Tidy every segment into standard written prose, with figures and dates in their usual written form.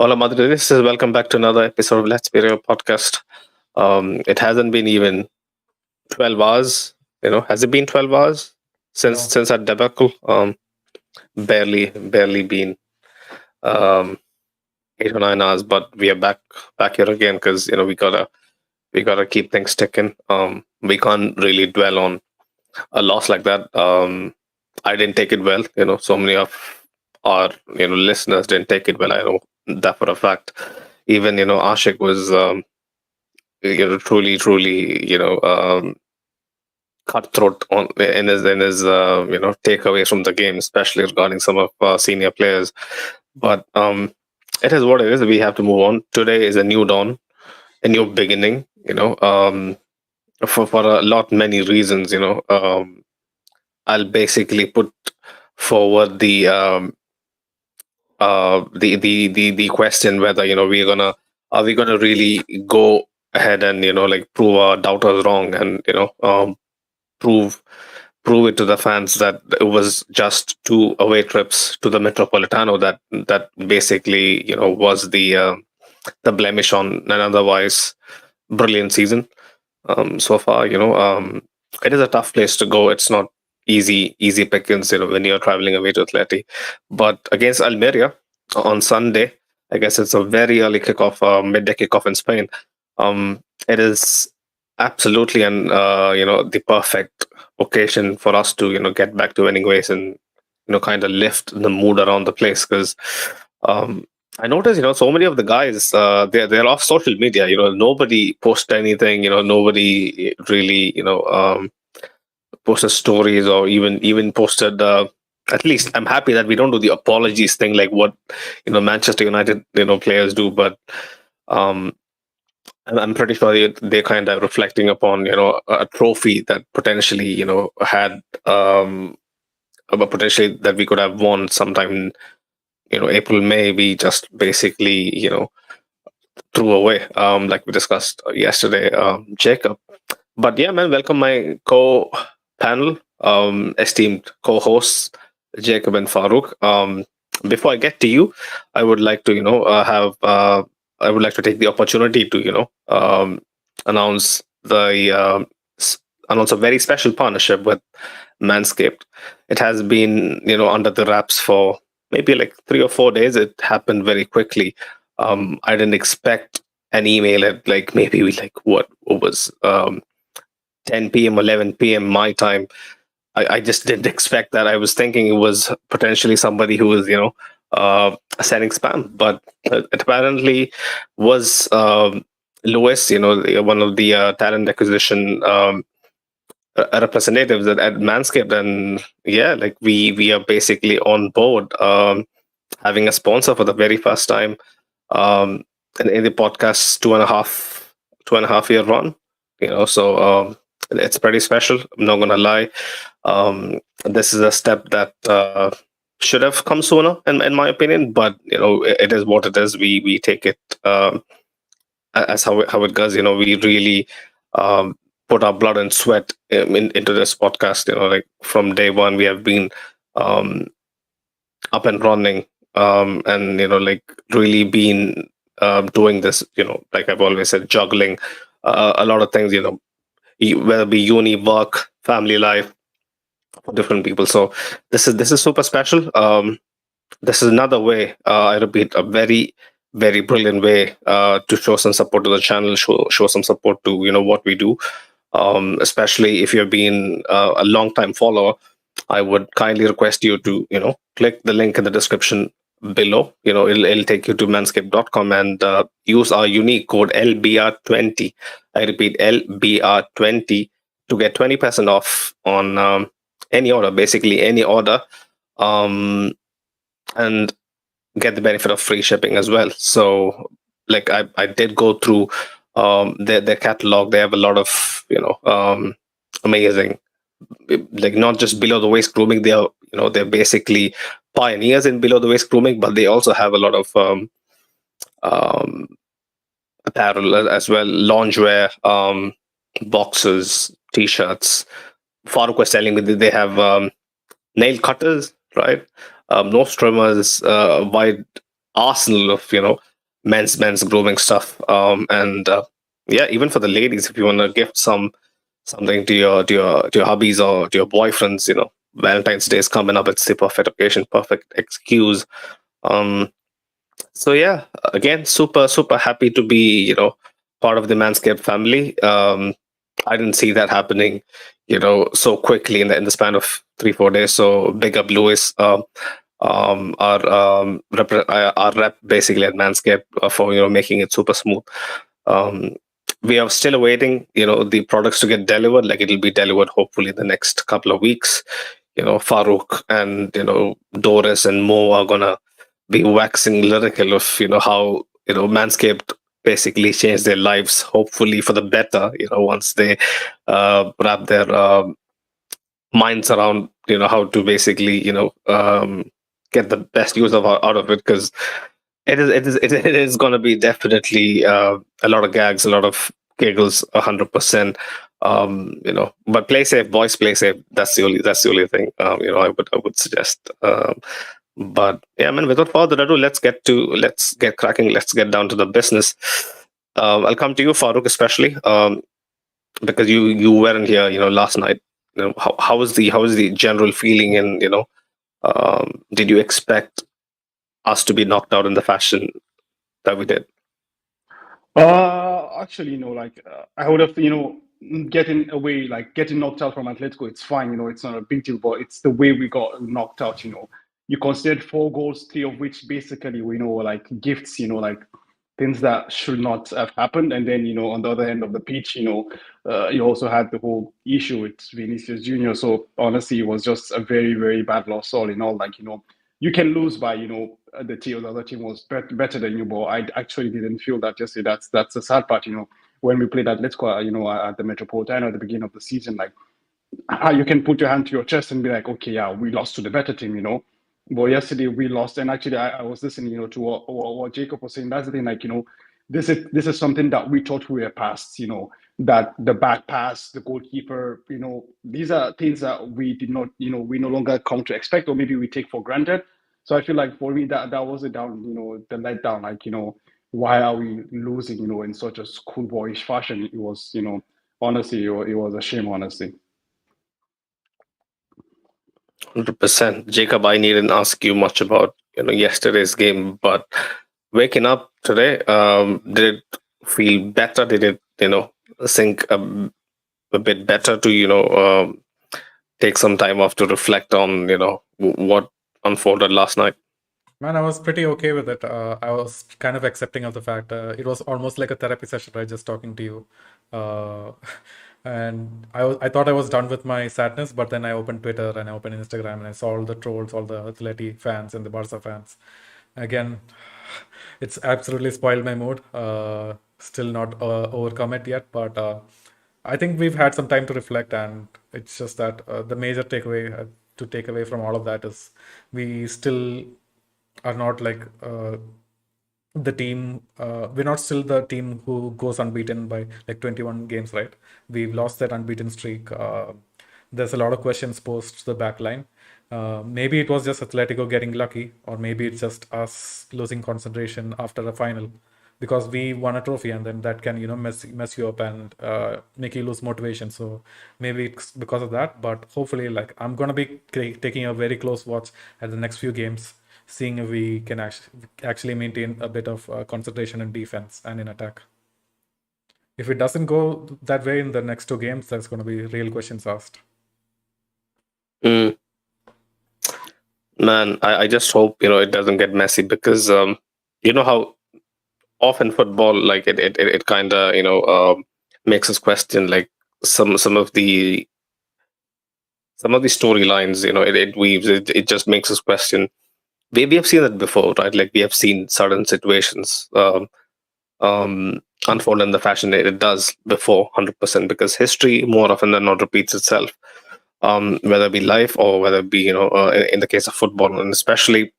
Hola Madridistas, welcome back to another episode of Let's Be Real podcast. It hasn't been even 12 hours. Has it been 12 hours No. since that debacle? Barely been um, 8 or 9 hours, but we are back here again because we gotta keep things ticking. We can't really dwell on a loss like that. I didn't take it well. So many of our listeners didn't take it well. I know that for a fact. Even Ashik was truly cutthroat on in his takeaways from the game, especially regarding some of our senior players. But it is what it is. We have to move on. Today is a new dawn, a new beginning. For a lot many reasons. I'll basically put forward the question whether are we gonna really go ahead and like prove our doubters wrong and prove prove it to the fans that it was just two away trips to the Metropolitano that basically was the blemish on an otherwise brilliant season so far. It is a tough place to go. It's not easy pickings when you're traveling away to Atleti, but against Almeria on Sunday, I guess it's a very early kickoff, midday kickoff in Spain. It is absolutely and the perfect occasion for us to get back to winning ways and kind of lift the mood around the place because um, I noticed so many of the guys they're off social media. Nobody posts anything. Nobody really posted stories or even posted. At least I'm happy that we don't do the apologies thing like what Manchester United players do, but um, I'm pretty sure they're kind of reflecting upon a trophy that potentially had but potentially that we could have won sometime in April, May. We just basically threw away, like we discussed yesterday, Jacob. But yeah, man, welcome my co-panel, esteemed co-hosts, Jacob and Farouk. Before I get to you, I would like to I would like to take the opportunity to announce the announce a very special partnership with Manscaped. It has been under the wraps for maybe like 3 or 4 days. It happened very quickly. I didn't expect an email at like maybe like what was 10 p.m., 11 p.m. my time. I just didn't expect that. I was thinking it was potentially somebody who was sending spam, but it apparently was Lewis, one of the talent acquisition representatives at Manscaped, and yeah, like we are basically on board, having a sponsor for the very first time in the podcast's 2.5 year run. So it's pretty special. I'm not gonna lie. This is a step that should have come sooner, in my opinion. But it is what it is. We take it as how it goes. We really put our blood and sweat into this podcast. Like from day one, we have been um, up and running, and like really been doing this. Like I've always said, juggling a lot of things. Whether it be uni, work, family life for different people. So this is super special. This is another way. I repeat, a very brilliant way to show some support to the channel, show some support to what we do. Especially if you've been a long time follower, I would kindly request you to click the link in the description below. It'll take you to manscaped.com and use our unique code LBR20. I repeat, LBR20 to get 20% off on any order, basically any order, and get the benefit of free shipping as well. So like I did go through their catalog. They have a lot of amazing, like not just below the waist grooming. They are they're basically pioneers in below the waist grooming, but they also have a lot of um, apparel as well, loungewear, boxes, t-shirts. Farooq was telling me that they have nail cutters, right? Nose trimmers, wide arsenal of men's grooming stuff. And yeah, even for the ladies, if you want to gift something to your hubbies or to your boyfriends, Valentine's Day is coming up. It's the perfect occasion, perfect excuse. Um, so yeah, again, super happy to be part of the Manscaped family. I didn't see that happening, so quickly in the span of 3-4 days. So big up Lewis, our rep basically at Manscaped, for making it super smooth. Um, we are still awaiting the products to get delivered. Like, it'll be delivered hopefully in the next couple of weeks. Farouk and Doris and Mo are gonna be waxing lyrical of how Manscaped basically changed their lives, hopefully for the better, once they wrap their minds around how to basically get the best use out of it, because it is going to be definitely a lot of gags, a lot of giggles, 100%. But play safe, boys, play safe. That's the only thing I would suggest. But yeah, man, without further ado, let's get cracking. Let's get down to the business. I'll come to you, Farooq, especially because you weren't here, last night. How was the general feeling, and did you expect us to be knocked out in the fashion that we did? Actually, I would have, getting away, like getting knocked out from Atletico, it's fine, it's not a big deal, but it's the way we got knocked out, You considered 4 goals, three of which basically, were like gifts, like things that should not have happened. And then, on the other end of the pitch, you also had the whole issue with Vinicius Junior. So honestly, it was just a very, very bad loss all in all. Like, you can lose by, the other team was better than you, but I actually didn't feel that yesterday. That's the sad part, when we played Atletico, at the Metropolitano at the beginning of the season, like, you can put your hand to your chest and be like, okay, yeah, we lost to the better team, But yesterday we lost, and actually I was listening, to what Jacob was saying. That's the thing, like, this is something that we thought we were past, that the back pass, the goalkeeper, these are things that we did not, we no longer come to expect, or maybe we take for granted. So I feel like for me that was a down, the letdown, like, why are we losing, in such a schoolboyish fashion? It was, honestly, it was a shame, honestly. 100%. Jacob, I needn't ask you much about yesterday's game, but waking up today, did it feel better? Did it sink a bit better to take some time off to reflect on what unfolded last night? Man, I was pretty okay with it. I was kind of accepting of the fact it was almost like a therapy session, right? Just talking to you. Uh, and I thought I was done with my sadness, but then I opened Twitter and I opened Instagram and I saw all the trolls, all the Atleti fans and the Barca fans. Again, it's absolutely spoiled my mood. Still not overcome it yet, but I think we've had some time to reflect, and it's just that the major takeaway to take away from all of that is we still are not like the team. We're not still the team who goes unbeaten by like 21 games, right? We've lost that unbeaten streak. There's a lot of questions posed to the back line. Maybe it was just Atletico getting lucky, or maybe it's just us losing concentration after a final, because we won a trophy and then that can mess you up and make you lose motivation. So maybe it's because of that, but hopefully, like, I'm gonna be taking a very close watch at the next few games, seeing if we can actually maintain a bit of concentration in defense and in attack. If it doesn't go that way in the next 2 games, there's going to be real questions asked. Mm, man, I just hope it doesn't get messy, because how often football, like, it kind of makes us question, like, some of the storylines. It weaves, it just makes us question. We have seen that before, right? Like, we have seen certain situations unfold in the fashion it does before, 100%, because history more often than not repeats itself, whether it be life or whether it be in the case of football, and especially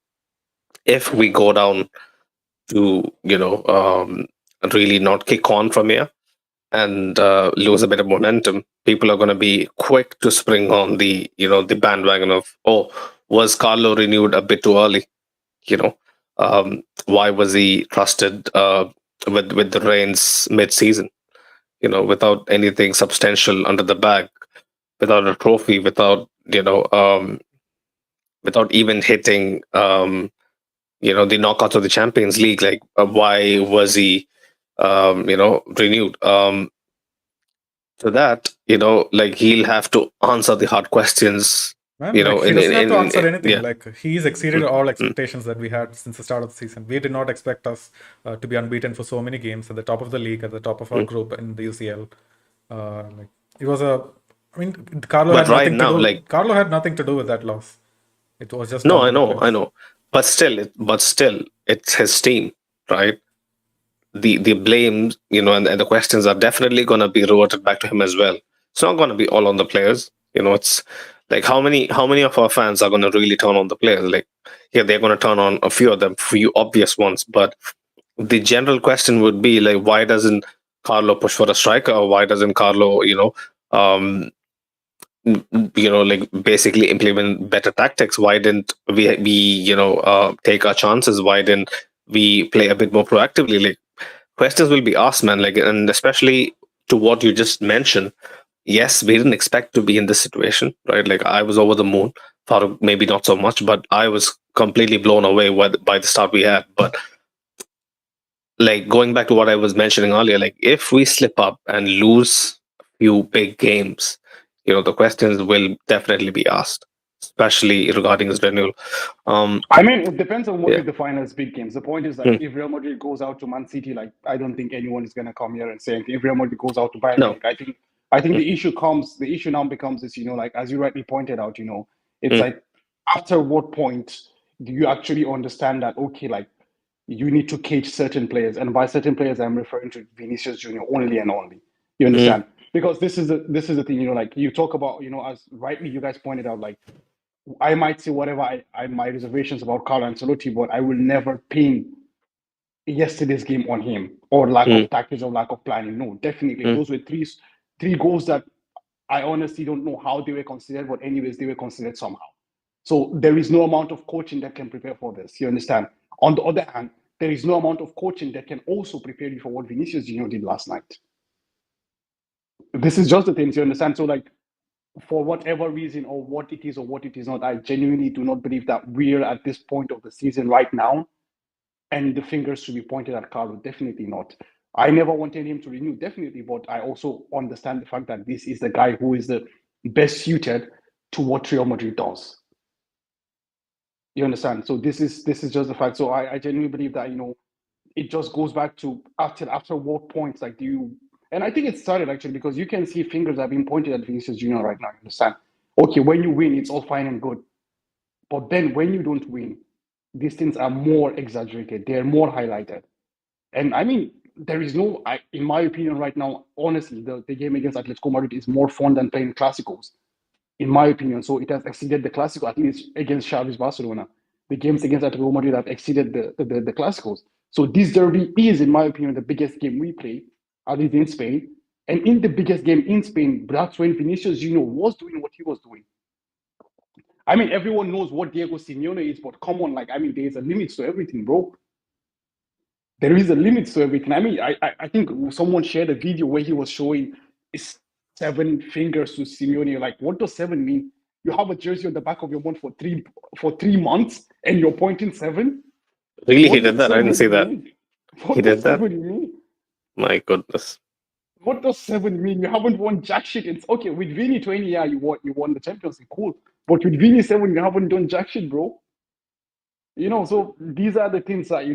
if we go down to really not kick on from here and lose a bit of momentum, people are going to be quick to spring on the the bandwagon of, oh, was Carlo renewed a bit too early? you know Why was he trusted with the reins mid-season? Without anything substantial under the bag, without a trophy, without even hitting the knockouts of the Champions League. Like, why was he renewed? So that like he'll have to answer the hard questions. Man, like he doesn't have to answer anything. Yeah. Like he's exceeded all Mm. expectations that we had since the start of the season. We did not expect us to be unbeaten for so many games at the top of the league, at the top of our group in the UCL. Like it was I mean, Carlo But had right nothing now, to do. like, Carlo had nothing to do with that loss. It was just no, down I to the know, players. but still, it's his team, right? The blame, and the questions are definitely going to be reverted back to him as well. It's not going to be all on the players. It's like how many of our fans are going to really turn on the players? Like, yeah, they're going to turn on a few of them, few obvious ones, but the general question would be like, why doesn't Carlo push for a striker? Or why doesn't Carlo, um, like basically implement better tactics? Why didn't we take our chances? Why didn't we play a bit more proactively? Like, questions will be asked, man. Like, and especially to what you just mentioned. Yes, we didn't expect to be in this situation, right? Like, I was over the moon. Farooq maybe not so much, but I was completely blown away by the start we had. But like, going back to what I was mentioning earlier, like, if we slip up and lose a few big games, the questions will definitely be asked, especially regarding his renewal. I mean, it depends on what Yeah. you define as big games. The point is that Mm. if Real Madrid goes out to Man City, like I don't think anyone is going to come here and say anything. If Real Madrid goes out to Bayern No. Munich, I think Mm. the issue now becomes is, like as you rightly pointed out, it's Mm. like after what point do you actually understand that, okay, like you need to cage certain players, and by certain players I'm referring to Vinicius Junior only and only. You understand? Because this is the thing, like you talk about, as rightly you guys pointed out, like I might say whatever I my reservations about Carlo Ancelotti, but I will never pin yesterday's game on him or lack Mm. of tactics or lack of planning. No, definitely. Mm. Those were three goals that I honestly don't know how they were considered, but anyways, they were considered somehow. So there is no amount of coaching that can prepare for this. You understand? On the other hand, there is no amount of coaching that can also prepare you for what Vinicius Junior did last night. This is just the things, you understand? So like for whatever reason or what it is or what it is not, I genuinely do not believe that we're at this point of the season right now and the fingers should be pointed at Carlo. Definitely not. I never wanted him to renew, definitely, but I also understand the fact that this is the guy who is the best suited to what Real Madrid does. You understand? So this is just the fact. So I genuinely believe that it just goes back to after what points like do you, and I think it started actually because you can see fingers are being pointed at Vinicius Junior right now. You understand? Okay, when you win, it's all fine and good, but then when you don't win, these things are more exaggerated. They're more highlighted, and I mean there is no, in my opinion, right now, honestly, the game against Atletico Madrid is more fun than playing Clásicos, in my opinion. So it has exceeded the Clásico, at least against Xavi's Barcelona. The games against Atletico Madrid have exceeded the Clásicos. So this derby is, in my opinion, the biggest game we play, at least in Spain. And in the biggest game in Spain, that's when Vinicius Junior was doing what he was doing. I mean, everyone knows what Diego Simeone is, but come on, like, I mean, there's a limit to everything, bro. There is a limit to everything. I mean, I think someone shared a video where he was showing 7 fingers to Simeone. Like, what does 7 mean? You have a jersey on the back of your month for 3 months, and you're pointing 7. Really, he What did does that? I didn't 7 see that. mean? He What did does that. 7 mean? My goodness. What does 7 mean? You haven't won jack shit. It's okay with Vinny 20. Yeah, you won the Champions League, cool. But with Vinny 7, you haven't done jack shit, bro. So these are the things that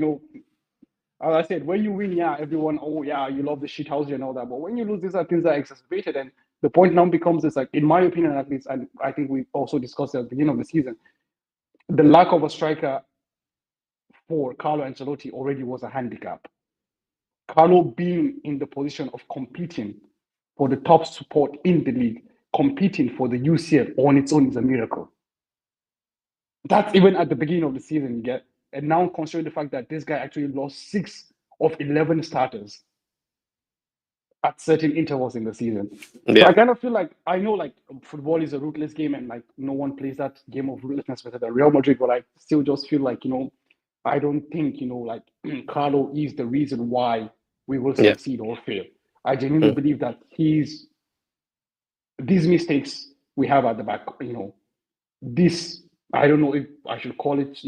as I said, when you win, yeah, everyone, oh yeah, you love the shit house and all that. But when you lose, these are things that are exacerbated. And the point now becomes is like, in my opinion, at least, and I think we also discussed at the beginning of the season, the lack of a striker for Carlo Ancelotti already was a handicap. Carlo being in the position of competing for the top support in the league, competing for the UCL on its own is a miracle. That's even at the beginning of the season, you get. And now consider the fact that this guy actually lost 6 of 11 starters at certain intervals in the season. So I Yeah. kind of feel like, I know like football is a ruthless game and like no one plays that game of ruthlessness better than Real Madrid, but I still just feel like, I don't think, like Carlo is the reason why we will Yeah. succeed or fail. I genuinely believe that these mistakes we have at the back, this, I don't know if I should call it,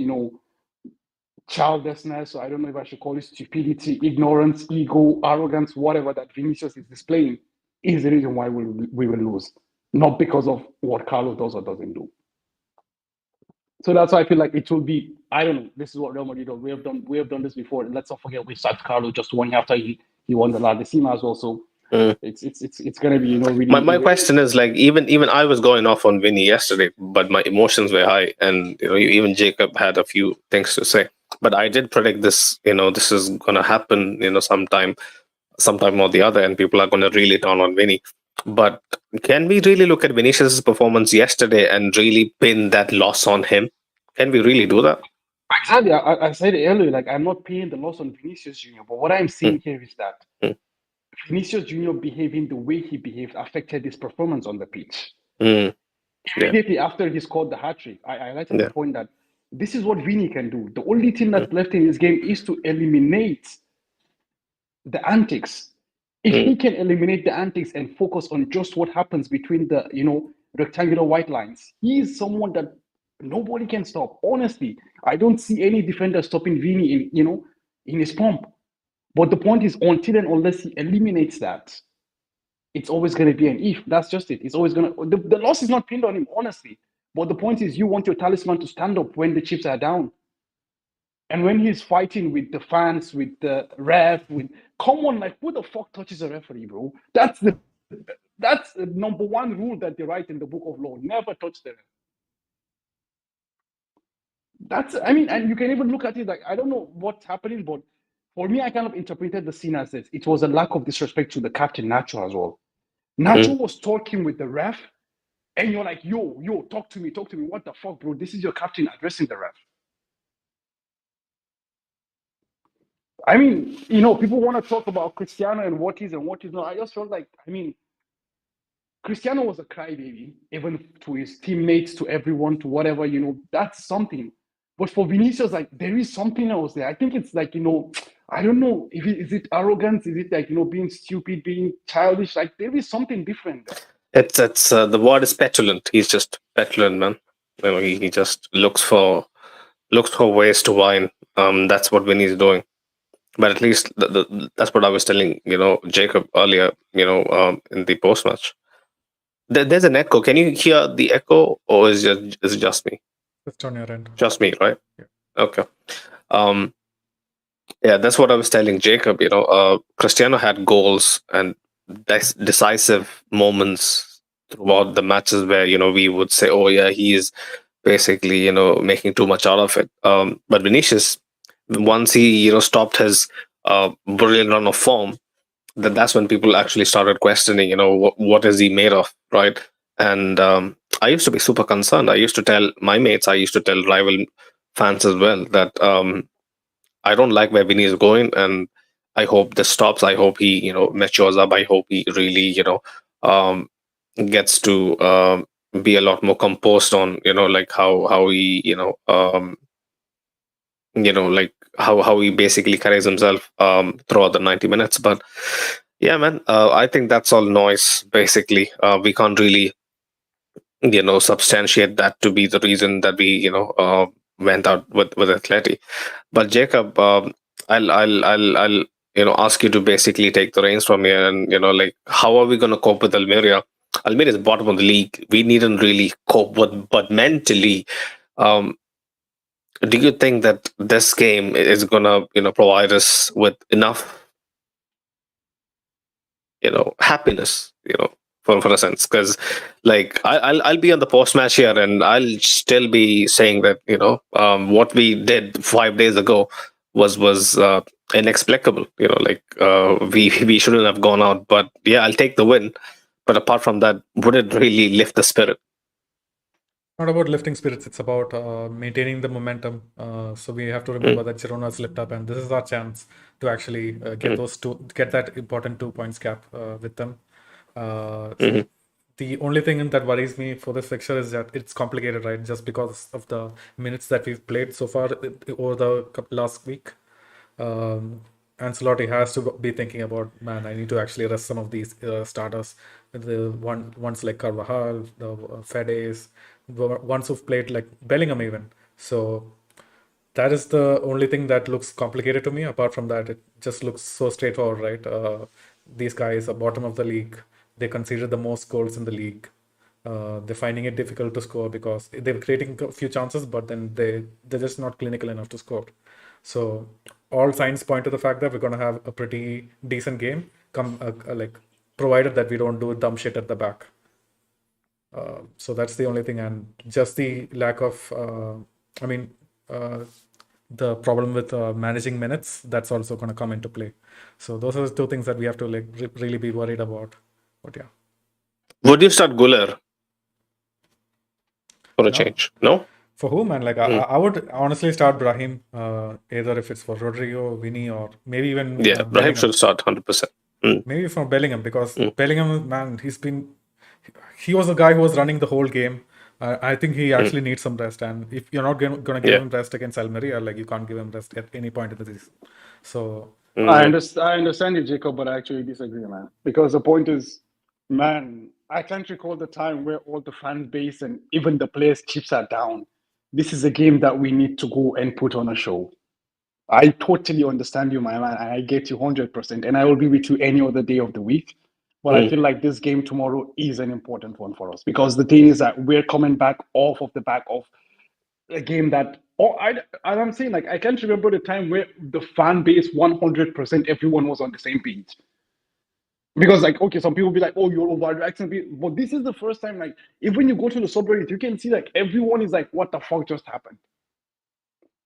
childlessness, or I don't know if I should call it stupidity, ignorance, ego, arrogance, whatever that Vinicius is displaying is the reason why we will lose, not because of what Carlo does or doesn't do. So that's why I feel like it will be. I don't know. This is what Real Madrid does. We have done this before. Let's not forget we sacked Carlo just 1 year after he won the La Decima as well. So it's gonna be My really. question is like even I was going off on Vinny yesterday, but my emotions were high, and even Jacob had a few things to say. But I did predict this. This is gonna happen. Sometime or the other, and people are gonna really turn on Vinny. But can we really look at Vinicius' performance yesterday and really pin that loss on him? Can we really do that? Exactly. I said it earlier. Like I'm not paying the loss on Vinicius Junior, but what I'm Mm, saying here is that mm, Vinicius Junior behaving the way he behaved affected his performance on the pitch. mm, yeah, Immediately after he scored the hat trick, I highlighted the yeah, point that this is what Vini can do. The only thing mm, that's left in his game is to eliminate the antics. If mm, he can eliminate the antics and focus on just what happens between the rectangular white lines, he is someone that nobody can stop. Honestly, I don't see any defender stopping Vini in his pump. But the point is, until and unless he eliminates that, it's always going to be an if. That's just it. It's always going to. The loss is not pinned on him, honestly. But the point is, you want your talisman to stand up when the chips are down. And when he's fighting with the fans, with the ref, come on, like who the fuck touches a referee, bro? That's the number one rule that they write in the book of law. Never touch the ref. And you can even look at it like I don't know what's happening, but for me, I kind of interpreted the scene as this. It was a lack of disrespect to the captain, Nacho, as well. mm. Nacho was talking with the ref, and you're like, yo, talk to me. What the fuck, bro? This is your captain addressing the ref. I mean, people want to talk about Cristiano and what is not. I just felt like, Cristiano was a crybaby, even to his teammates, to everyone, to whatever, that's something. But for Vinicius, like, there is something else there. I think it's like, I don't know, is it arrogance? Is it like, being stupid, being childish? Like, there is something different there. It's the word is petulant. He's just petulant, man. He just looks for ways to whine. That's what Vinny's doing. But at least that's what I was telling Jacob earlier. In the post match, there's an echo. Can you hear the echo, or is it just me? Just on your end. Just me, right? Yeah. Okay. Yeah, that's what I was telling Jacob. Cristiano had goals and decisive moments throughout the matches where we would say, "Oh yeah, he is basically making too much out of it." But Vinicius, once he stopped his brilliant run of form, that's when people actually started questioning, what is he made of, right? And I used to be super concerned. I used to tell my mates, I used to tell rival fans as well that I don't like where Vinny is going, and I hope this stops. I hope he, matures up. I hope he really, um, gets to be a lot more composed on, like how he, like how he basically carries himself throughout the 90 minutes. But yeah, man, I think that's all noise. Basically, we can't really, substantiate that to be the reason that we, went out with Atleti. But Jacob, I'll ask you to basically take the reins from here, and like how are we going to cope with Almeria? Almeria is bottom of the league. We needn't really cope with, but mentally, um, do you think that this game is going to provide us with enough happiness, for a sense? Because like I'll be on the post match here, and I'll still be saying that what we did 5 days ago was inexplicable. Like we shouldn't have gone out, but yeah, I'll take the win. But apart from that, would it really lift the spirit? Not about lifting spirits, it's about maintaining the momentum. So we have to remember that Girona has slipped up, and this is our chance to actually get that important 2 points gap with them. Mhm. The only thing that worries me for this fixture is that it's complicated, right? Just because of the minutes that we've played so far over the last week. Um, Ancelotti has to be thinking about, man, I need to actually rest some of these starters. The ones like Carvajal, the Fedes, the ones who've played like Bellingham even. So that is the only thing that looks complicated to me. Apart from that, it just looks so straightforward, right? These guys are bottom of the league. They conceded the most goals in the league. They're finding it difficult to score because they're creating a few chances, but then they're just not clinical enough to score. So all signs point to the fact that we're going to have a pretty decent game, like provided that we don't do dumb shit at the back. So that's the only thing, and just the lack of, I mean, uh, the problem with managing minutes, that's also going to come into play. So those are the two things that we have to like really be worried about. But yeah, Would you start Guller for a no. change? No. For who, man? Like, I would honestly start Brahim, either if it's for Rodrigo, Vinny, or maybe even Yeah, Brahim Bellingham. should start 100%. Maybe from Bellingham, because Bellingham, man, he was the guy who was running the whole game. I think he actually needs some rest, and if you're not going to give Yeah. him rest against Almeria, like you can't give him rest at any point in the season. So I understand you, Jacob, but I actually disagree, man. Because the point is, man, I can't recall the time where all the fan base and even the players' chips are down. This is a game that we need to go and put on a show. I totally understand you, my man, and I get you 100%. And I will be with you any other day of the week. But I feel like this game tomorrow is an important one for us because the thing is that we're coming back off of the back of a game that, I'm saying, like, I can't remember the time where the fan base 100% everyone was on the same page. Because, like, okay, some people be like, oh, you're overreacting. But this is the first time, like, if when you go to the subreddit, you can see, like, everyone is like, what the fuck just happened?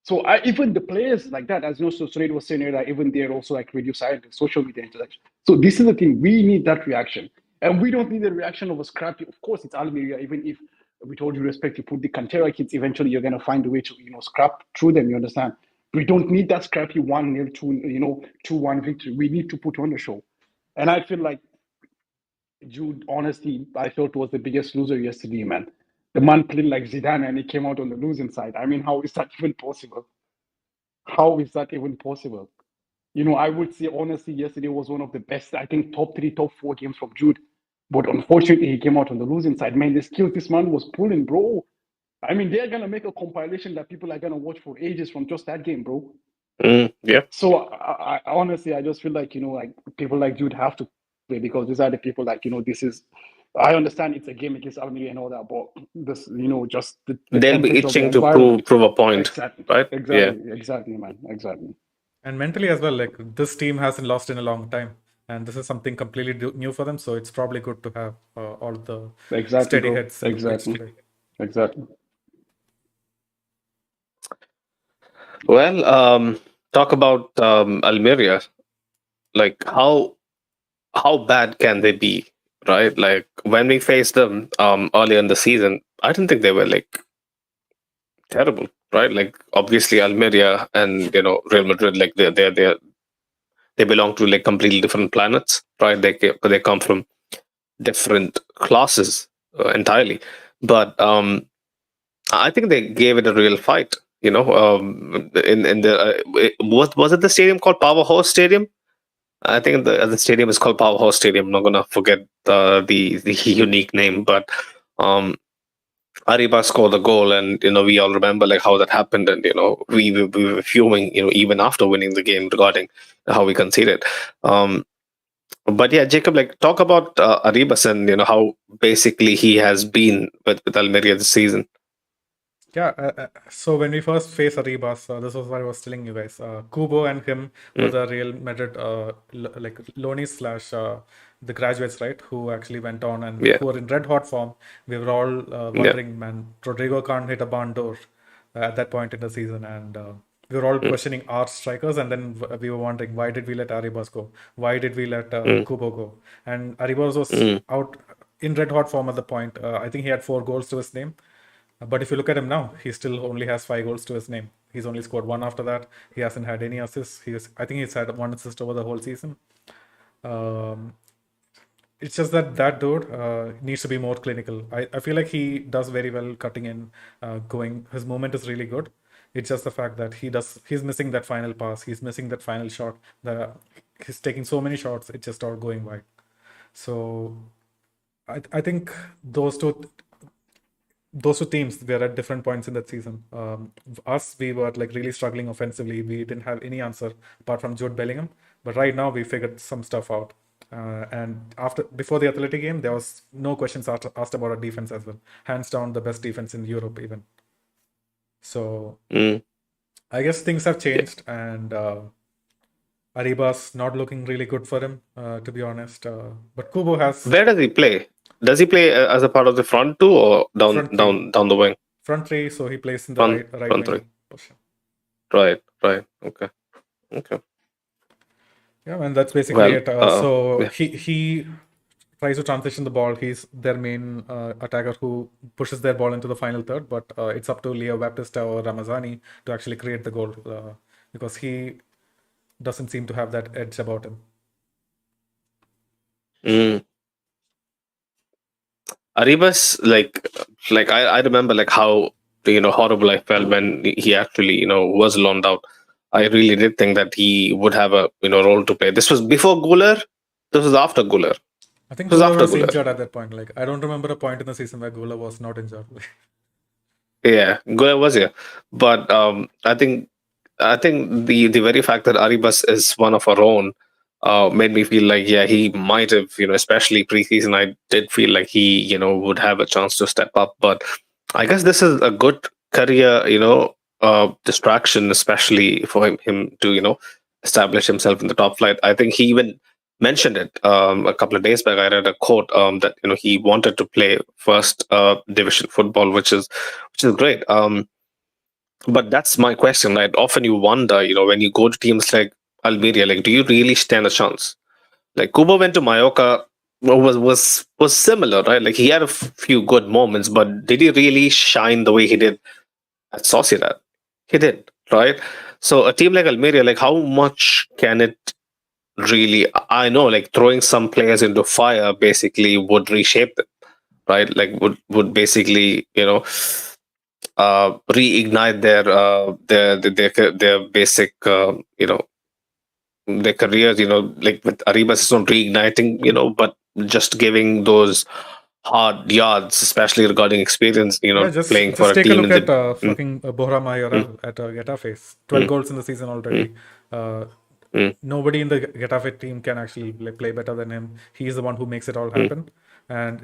So even the players like that, as you know, so Sured was saying earlier, even they're also like radio silent social media interaction. So this is the thing, we need that reaction. And we don't need the reaction of a scrappy. Of course, it's Almeria, even if with all due respect, you put the Cantera kids, eventually you're gonna find a way to, scrap through them, you understand? We don't need that scrappy 1-0, 2-1 victory. We need to put on the show. And I feel like Jude, honestly, I felt was the biggest loser yesterday, man. The man played like Zidane and he came out on the losing side. I mean, how is that even possible? How is that even possible? I would say honestly, yesterday was one of the best, I think, top three, top four games from Jude. But unfortunately, he came out on the losing side. Man, the skills this man was pulling, bro. I mean, they're gonna make a compilation that people are gonna watch for ages from just that game, bro. Yeah. So I honestly, I just feel like like people like Jude have to play because these are the people like this is. I understand it's a game against Almeria and all that, but this just the They'll be temperature of the itching to environment. prove a point, Exactly, right? Yeah. exactly, man, exactly. and mentally as well, like this team hasn't lost in a long time, and this is something completely new for them. So it's probably good to have all the Exactly, steady bro. heads in the pitch Exactly. today. Exactly. Well, talk about Almeria. Like how bad can they be, right? Like when we faced them earlier in the season, I didn't think they were like terrible, right? Like obviously Almeria and Real Madrid, like they belong to like completely different planets, right? They come from different classes entirely, but I think they gave it a real fight. In the was it the stadium called Powerhouse Stadium? I think the stadium is called Powerhouse Stadium. I'm not gonna forget the unique name, but um, Ariba scored the goal, and we all remember like how that happened, and we were fuming, even after winning the game regarding how we conceded. Um, but yeah, Jacob, like talk about Arribas and how basically he has been with Almeria this season. Yeah, so when we first faced Arribas, this was what I was telling you guys. Kubo and him were the Real Madrid, like loanies slash the graduates, right? Who actually went on and Yeah. who were in red hot form. We were all wondering, man, Rodrigo can't hit a barn door at that point in the season, and we were all questioning our strikers, and then we were wondering why did we let Arribas go? Why did we let Kubo go? And Arribas was out in red hot form at the point. I think he had 4 goals to his name. But if you look at him now, he still only has 5 goals to his name. He's only scored 1 after that. He hasn't had any assists. I think he's had 1 assist over the whole season. it's just that dude needs to be more clinical. I feel like he does very well cutting in, going. His movement is really good. It's just the fact that he's missing that final pass. He's missing that final shot. He's taking so many shots. It's just all going wide. So I think those two teams were at different points in that season. We were like really struggling offensively. We didn't have any answer apart from Jude Bellingham. But right now we figured some stuff out. And before the Athletic game, there was no questions asked about our defense as well. Hands down, the best defense in Europe even. So I guess things have changed, and Ariba's not looking really good for him, to be honest. But Kubo has Where does he play? Does he play as a part of the front two or Front three. down the wing? front three, so he plays in the Front right front wing three. position. Right. Okay. Yeah, and that's basically Well, it. So yeah. he tries to transition the ball. He's their main attacker who pushes their ball into the final third, but it's up to Leo Baptista or Ramazani to actually create the goal, because he doesn't seem to have that edge about him. Arribas, like I remember like how horrible I felt when he actually was loaned out. I really did think that he would have a role to play. This was before Guler. This was after Guler. I think It was Gula after was Guler. injured at that point. Like, I don't remember a point in the season where Gula was not injured. Yeah, Guler was here, but I think the very fact that Arribas is one of our own made me feel like he might have especially preseason I did feel like he would have a chance to step up, but I guess this is a good career distraction, especially for him to establish himself in the top flight. I think he even mentioned it a couple of days back. I read a quote that he wanted to play first division football, which is great. But that's my question, right? Often you wonder, when you go to teams like Almeria, like, do you really stand a chance? Like Kubo went to Mallorca, was similar, right? Like he had a few good moments, but did he really shine the way he did at Sociedad? He did, right? So a team like Almeria, like how much can it really? I know, like throwing some players into fire basically would reshape them, right? Like would basically reignite their basic their careers, like with Arribas, it's not reigniting, but just giving those hard yards, especially regarding experience, Yeah, playing for just a take a team look in at the. fucking Borja Mayoral at Getafe. 12 goals in the season already. Nobody in the Getafe team can actually play better than him. He's the one who makes it all happen. And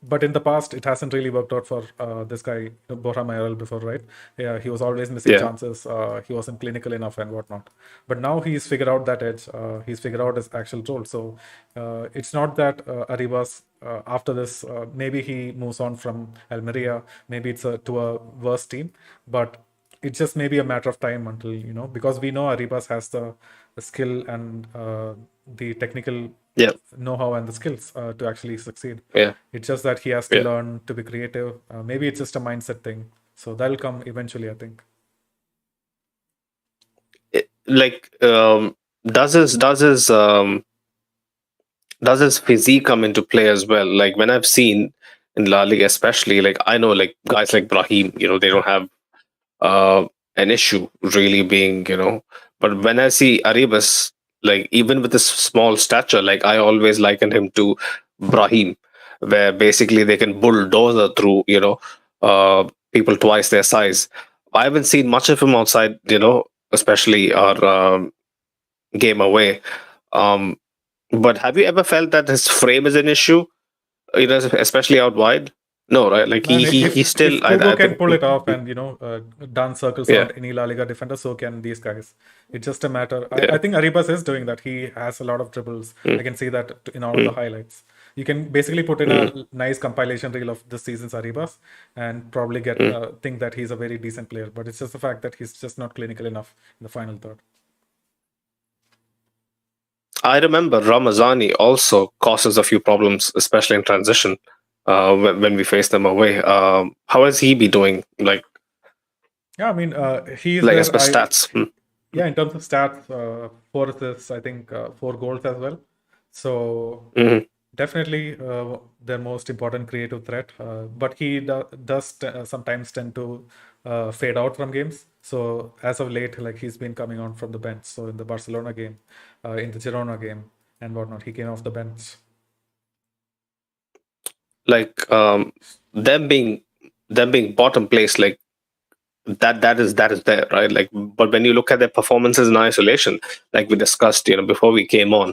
but in the past, it hasn't really worked out for this guy, Borja Mayoral, before, right? Yeah, he was always missing Yeah. chances. He wasn't clinical enough and whatnot. But now he's figured out that edge. He's figured out his actual role. So it's not that Arribas, after this, maybe he moves on from Almeria. Maybe it's to a worse team. But it's just maybe a matter of time until, because we know Arribas has the skill and the technical Yeah. know-how and the skills to actually succeed. Yeah. It's just that he has to Yeah. learn to be creative. Maybe it's just a mindset thing. So that'll come eventually, I think. Does his physique come into play as well? Like when I've seen in La Liga, especially, like I know like guys like Brahim, they don't have an issue really being, but when I see Arribas, like even with his small stature, like I always liken him to Brahim, where basically they can bulldozer through, people twice their size. I haven't seen much of him outside, especially our game away. But have you ever felt that his frame is an issue, especially out wide? No, right? Like Man, he still, if Kubo I can think, pull it off and dance circles yeah, around any La Liga defender, so can these guys. It's just a matter. I yeah. think Arribas is doing that. He has a lot of dribbles. I can see that in all of the highlights. You can basically put in a nice compilation reel of this season's Arribas and probably think that he's a very decent player. But it's just the fact that he's just not clinical enough in the final third. I remember Ramazani also causes a few problems, especially in transition, when we face them away. How has he be doing? Like Yeah, I mean, he is as there. per stats. Yeah, in terms of stats, 4 assists, I think 4 goals as well. So Definitely their most important creative threat, but he does sometimes tend to fade out from games. So as of late, like he's been coming on from the bench. So in the Barcelona game, in the Girona game, and whatnot, he came off the bench. Like them being bottom place, like that is there, right? Like, but when you look at their performances in isolation, like we discussed, before we came on,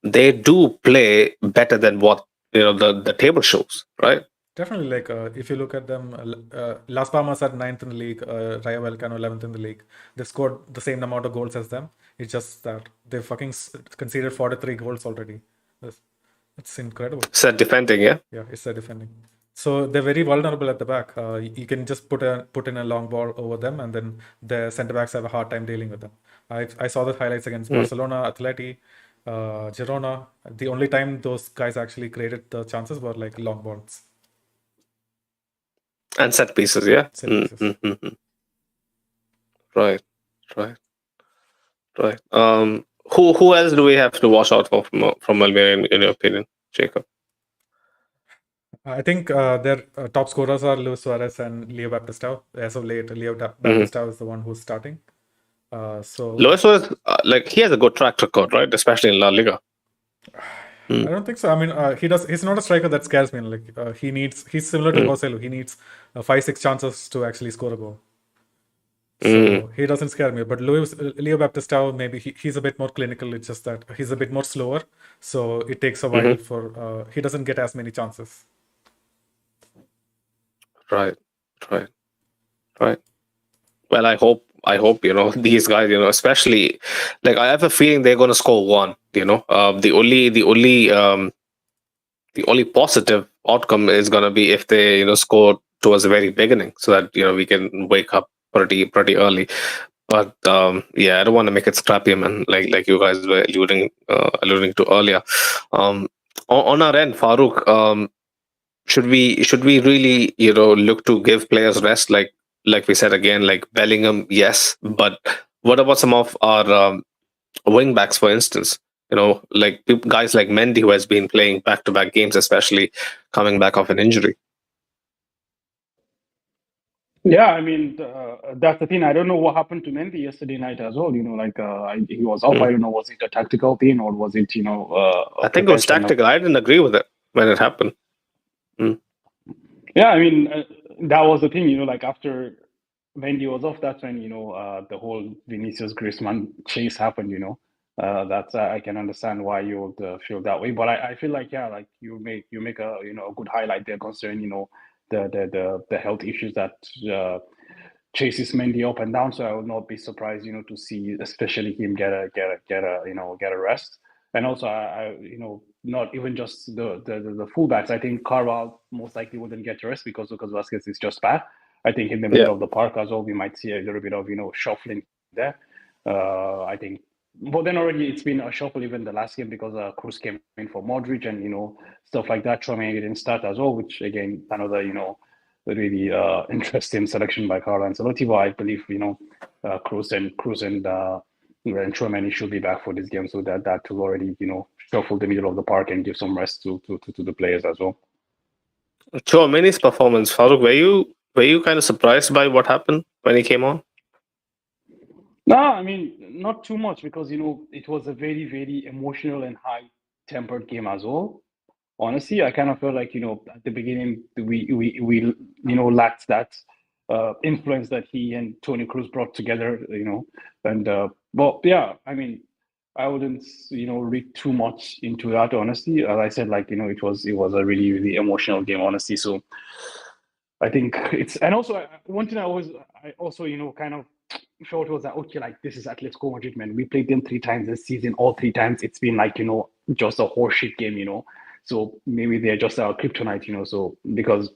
they do play better than what the table shows, right? Definitely, like if you look at them, Las Palmas are 9th in the league, Rayo Vallecano 11th in the league. They've scored the same amount of goals as them. It's just that they fucking conceded 43 goals already. It's incredible. Said defending, yeah. Yeah, it's their defending. So they're very vulnerable at the back. You can just put in a long ball over them, and then the centre backs have a hard time dealing with them. I saw the highlights against Barcelona, Atleti, Girona. The only time those guys actually created the chances were like long balls. And set pieces, yeah. Set pieces. Right. Who else do we have to watch out for from Almeria, in your opinion, Jacob? I think their top scorers are Luis Suarez and Leo Baptistao. As of late, Leo Baptistao is the one who's starting. So Luis was like, he has a good track record, right? Especially in La Liga. I don't think so. I mean, he's not a striker that scares me. Like he's similar to Joselu. He needs 5-6 chances to actually score a goal. So he doesn't scare me. But Leo Baptistao, maybe he's a bit more clinical. It's just that he's a bit more slower. So it takes a while for he doesn't get as many chances. Right. Well, I hope these guys, especially, like, I have a feeling they're going to score one. The only positive outcome is going to be if they score towards the very beginning, so that we can wake up pretty early. But yeah, I don't want to make it scrappy, man. Like you guys were alluding to earlier. On our end, Farooq, should we really look to give players rest, like we said again, like Bellingham, yes, but what about some of our wing backs, for instance? Like guys like Mendy, who has been playing back-to-back games, especially coming back off an injury. Yeah, I mean, that's the thing. I don't know what happened to Mendy yesterday night as well. He was off. I don't know, was it a tactical thing or was it, I think it was tactical. I didn't agree with it when it happened. Yeah, I mean, that was the thing, like after Mendy was off, that's when, the whole Vinicius Griezmann chase happened, that's I can understand why you would feel that way. But I feel like, yeah, like you make a, a good highlight there concerning, the health issues that chases Mendy up and down. So I would not be surprised, to see especially him get a rest. And also, not even just the fullbacks. I think Carval most likely wouldn't get a rest because Lucas Vasquez is just bad. I think in the middle of the park as well, we might see a little bit of shuffling there. I think, but then already it's been a shuffle even the last game because Cruz came in for Modric and stuff like that. Tromain didn't start as well, which again another really interesting selection by Carlo Ancelotti. But I believe Cruz and Tromain should be back for this game, so that will already shuffle the middle of the park and give some rest to the players as well. Chouameni's performance, Farooq, were you kind of surprised by what happened when he came on? No, I mean not too much because it was a very, very emotional and high-tempered game as well. Honestly, I kind of felt like at the beginning we lacked that influence that he and Toni Kroos brought together. And but yeah, I mean, I wouldn't read too much into that. Honestly, as I said, like it was a really, really emotional game. Honestly, so I think it's, and also one thing I also kind of thought was that, okay, like this is Atletico Madrid, man. We played them 3 times this season. All 3 times it's been like just a horseshit game. So maybe they're just our kryptonite. So because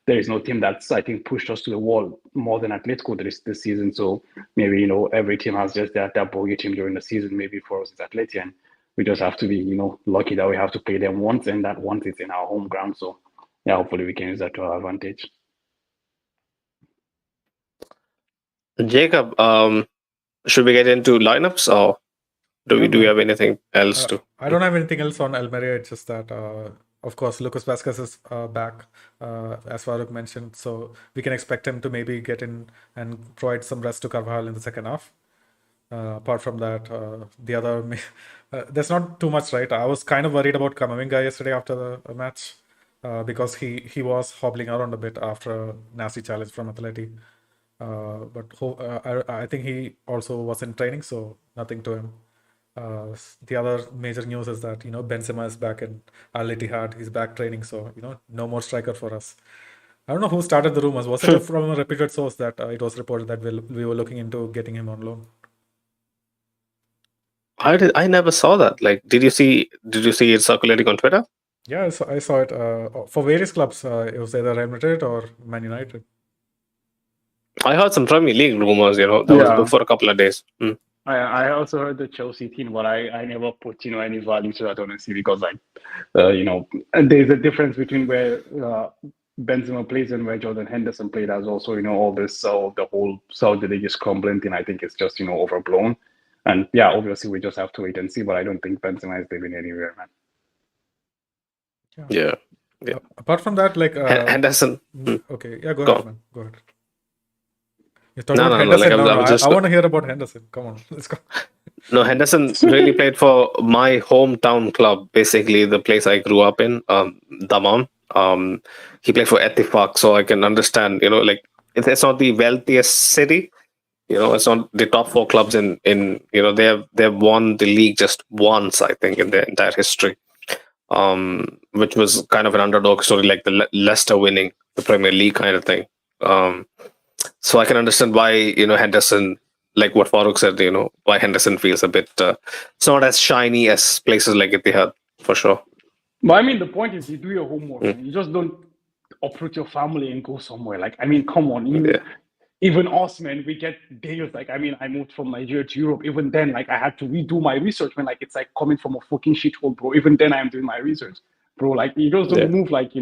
there is no team that's, I think, pushed us to the wall more than Atletico this season. So maybe every team has just that bogey team during the season. Maybe for us it's Atleti, and we just have to be lucky that we have to play them once, and that once it's in our home ground. So yeah, hopefully we can use that to our advantage. Jacob, should we get into lineups or? Do we man. have anything else to? I don't have anything else on Almeria. It's just that, of course, Lucas Vasquez is back, as Farooq mentioned. So we can expect him to maybe get in and provide some rest to Carvajal in the second half. Apart from that, the other there's not too much, right? I was kind of worried about Kamavinga yesterday after the match because he was hobbling around a bit after a nasty challenge from Atleti. But I think he also was in training, so nothing to him. The other major news is that Benzema is back in Al Ittihad. He's back training, so no more striker for us. I don't know who started the rumors. Was it from a reputed source that it was reported that we were looking into getting him on loan? I never saw that. Like, did you see it circulating on Twitter? Yeah, I saw it for various clubs. It was either Real Madrid or Man United. I heard some Premier League rumors. That was before a couple of days. I also heard the Chelsea team, but I never put any value to that honestly because there's a difference between where Benzema plays and where Jordan Henderson played as also all this the whole Saudi League is crumbling thing. I think it's just overblown, and yeah, obviously we just have to wait and see. But I don't think Benzema is living anywhere, man. Yeah. Apart from that, like Henderson. Okay, yeah, go ahead, man. Go ahead. You're talking No, about no, Henderson. like, I want to hear about Henderson. Come on, let's go. No, Henderson really played for my hometown club, basically the place I grew up in, Daman. He played for Ettifaq, so I can understand. Like it's not the wealthiest city. It's not the top four clubs in. They've won the league just once, I think, in their entire history. Which was kind of an underdog story, like the Leicester winning the Premier League kind of thing. So I can understand why Henderson, like what Farooq said, why Henderson feels a bit. It's not as shiny as places like Etihad, for sure. But I mean, the point is, you do your homework. You just don't uproot your family and go somewhere. Like, I mean, come on, even us, man, we get days. Like, I mean, I moved from Nigeria to Europe. Even then, like, I had to redo my research. Man, like, it's like coming from a fucking shithole, bro. Even then, I'm doing my research, bro. Like, you just don't move like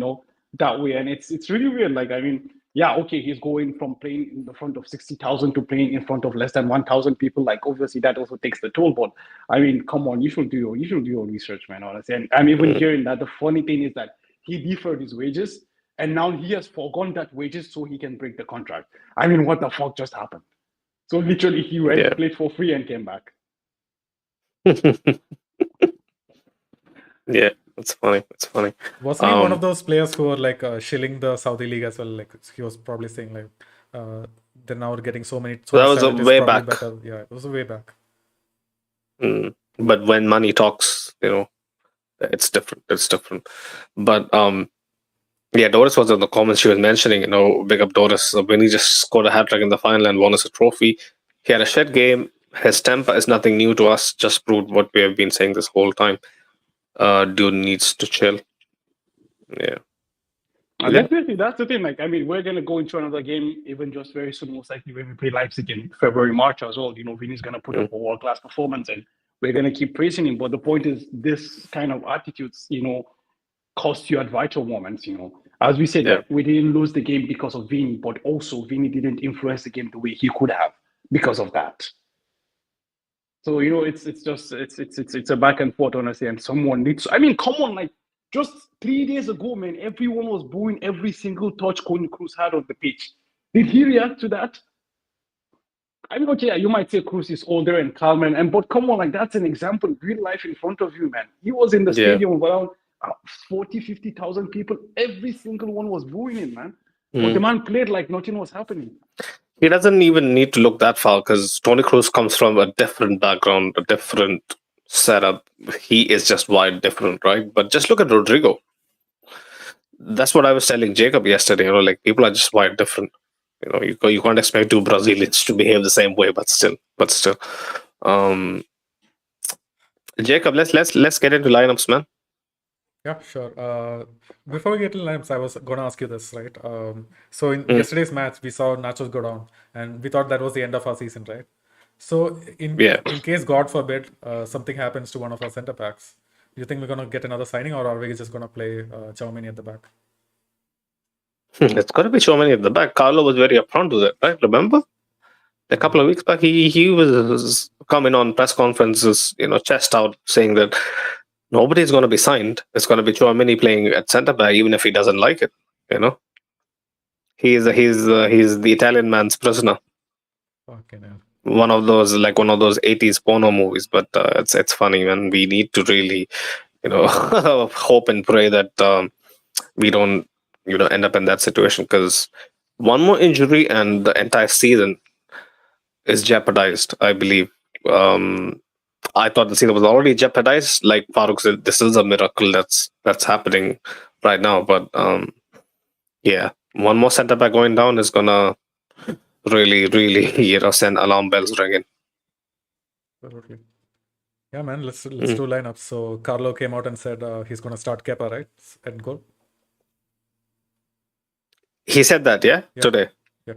that way, and it's really weird. Like, I mean, yeah, okay, he's going from playing in the front of 60,000 to playing in front of less than 1,000 people. Like, obviously, that also takes the toll. But I mean, come on, you should do your research, man. Honestly, and I'm even hearing that the funny thing is that he deferred his wages. And now he has forgone that wages so he can break the contract. I mean, what the fuck just happened? So literally, he went, played for free, and came back. Yeah, it's funny. It's funny. Wasn't he one of those players who were like shilling the Saudi league as well? Like he was probably saying like they're now getting so many. So that was a way back. Better. Yeah, it was a way back. But when money talks, it's different. It's different. But yeah, Doris was in the comments. She was mentioning, big up Doris. When he just scored a hat trick in the final and won us a trophy, he had a shed game. His temper is nothing new to us. Just proved what we have been saying this whole time. Dude needs to chill. Yeah. Definitely, that's the thing. Like, I mean, we're gonna go into another game, even just very soon, most likely when we play Leipzig in February, March as well. Vinny's gonna put up a world-class performance, and we're gonna keep praising him. But the point is, this kind of attitudes, cost you at vital moments. As we said, we didn't lose the game because of Vinny, but also Vinny didn't influence the game the way he could have because of that. So it's a back and forth, honestly, and someone needs. I mean, come on, like just 3 days ago, man, everyone was booing every single touch Toni Kroos had on the pitch. Did he react to that? I mean, okay, you might say Kroos is older and calm, but come on, like that's an example, real life in front of you, man. He was in the stadium around 40, 50,000 people. Every single one was booing him, man. But the man played like nothing was happening. He doesn't even need to look that far because Toni Kroos comes from a different background, a different setup. He is just wide different, right? But just look at Rodrigo. That's what I was telling Jacob yesterday. Like people are just wide different. You can't expect two Brazilians to behave the same way, but still. Jacob, let's get into lineups, man. Yeah, sure. Before we get to lineups, I was going to ask you this, right? So in yesterday's match, we saw Nachos go down, and we thought that was the end of our season, right? So in case, God forbid, something happens to one of our centre backs, do you think we're going to get another signing, or are we just going to play Tchouaméni at the back? It's got to be Tchouaméni at the back. Carlo was very upfront with it, right? Remember? A couple of weeks back, he was coming on press conferences, chest out, saying that nobody's going to be signed. It's going to be Chouameni playing at centre back, even if he doesn't like it. He's the Italian man's prisoner. Okay, now. One of those 80s porno movies, but it's funny, and we need to really, hope and pray that we don't, end up in that situation, because one more injury and the entire season is jeopardized, I believe. I thought the season was already jeopardized. Like Farooq said, this is a miracle that's happening right now. But yeah, one more centre back going down is gonna really, really, send alarm bells ringing. Absolutely. Yeah, man. Let's do lineups. So Carlo came out and said he's gonna start Kepa, right, at goal. He said that, yeah? Today. Yeah,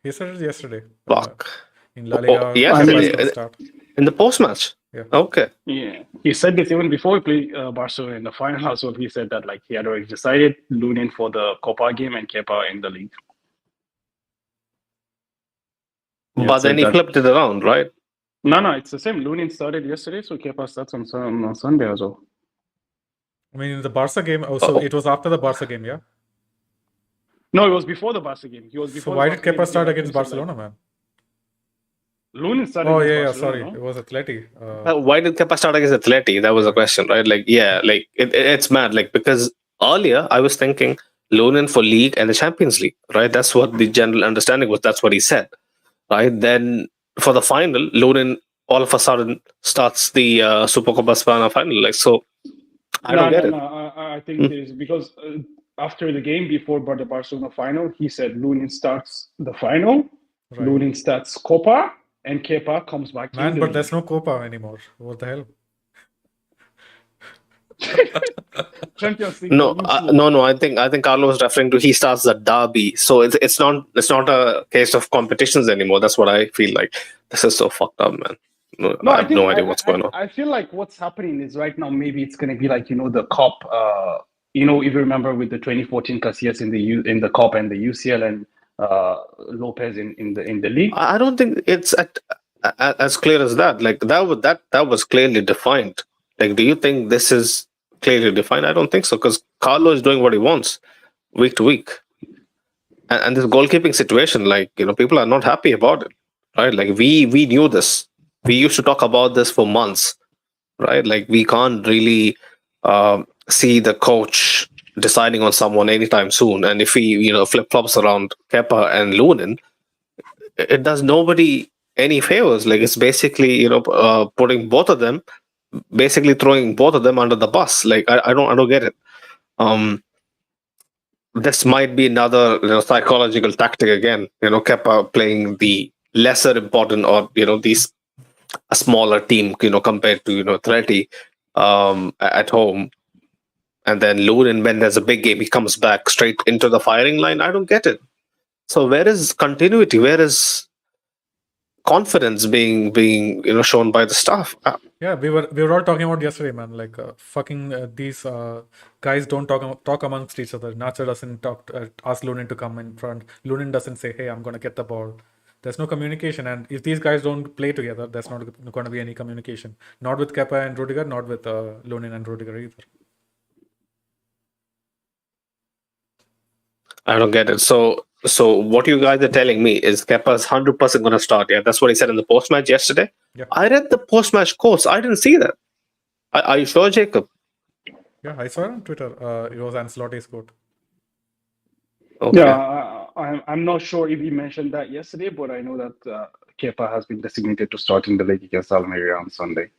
he said it yesterday. Fuck. In La Liga, yesterday in the post match. Yeah. Okay. Yeah, he said this even before he played Barcelona in the final. So he said that he had already decided Lunin for the Copa game and Kepa in the league. But then he flipped it around, right? No, it's the same. Lunin started yesterday, so Kepa starts on Sunday as well. I mean, in the Barca game, so it was after the Barca game, yeah? No, it was before the Barca game. He was before. So why did Kepa start against Barcelona, man? Lunin started. Oh against yeah, Barcelona, sorry, no? it was Atleti. Why did Kepa start against Atleti? That was the question, right? It's mad. Because earlier I was thinking Lunin for League and the Champions League, right? That's what the general understanding was. That's what he said, right? Then for the final, Lunin all of a sudden starts the Supercopa España final. So I don't get it. I think there's because after the game before the Barcelona final, he said Lunin starts the final, right. Lunin starts Copa, and Kepa comes back. Man, but there's no Copa anymore. What the hell? Champions League. No. I think Carlo was referring to he starts the derby, so it's not a case of competitions anymore. That's what I feel like. This is so fucked up, man. I have no idea what's going on. I feel like what's happening is right now maybe it's going to be the cup. If you remember with the 2014 Casillas in the cup and the UCL and Lopez in the league. I don't think it's as clear as that. That was clearly defined. Do you think this is clearly defined? I don't think so, because Carlo is doing what he wants week to week, and this goalkeeping situation, people are not happy about it, right? We knew this. We used to talk about this for months, right? We can't really see the coach deciding on someone anytime soon. And if he, flip flops around Kepa and Lunin, it does nobody any favors. It's basically, putting both of them, basically throwing both of them under the bus. I don't get it. This might be another, psychological tactic again. Kepa playing the lesser important or a smaller team, compared to Atleti at home. And then Lunin, when there's a big game, he comes back straight into the firing line. I don't get it. So where is continuity? Where is confidence being shown by the staff? Yeah, we were all talking about yesterday, man. These guys don't talk amongst each other. Nacho doesn't ask Lunin to come in front. Lunin doesn't say, "Hey, I'm gonna get the ball." There's no communication, and if these guys don't play together, there's not going to be any communication. Not with Kepa and Rudiger, not with Lunin and Rudiger either. I don't get it. So what you guys are telling me is Kepa's 100% going to start. Yeah, that's what he said in the post match yesterday. Yeah. I read the post match quotes. I didn't see that. Are you sure, Jacob? Yeah, I saw it on Twitter. It was Ancelotti's quote. Okay. Yeah, I'm not sure if he mentioned that yesterday, but I know that Kepa has been designated to start in the league against Almeria on Sunday.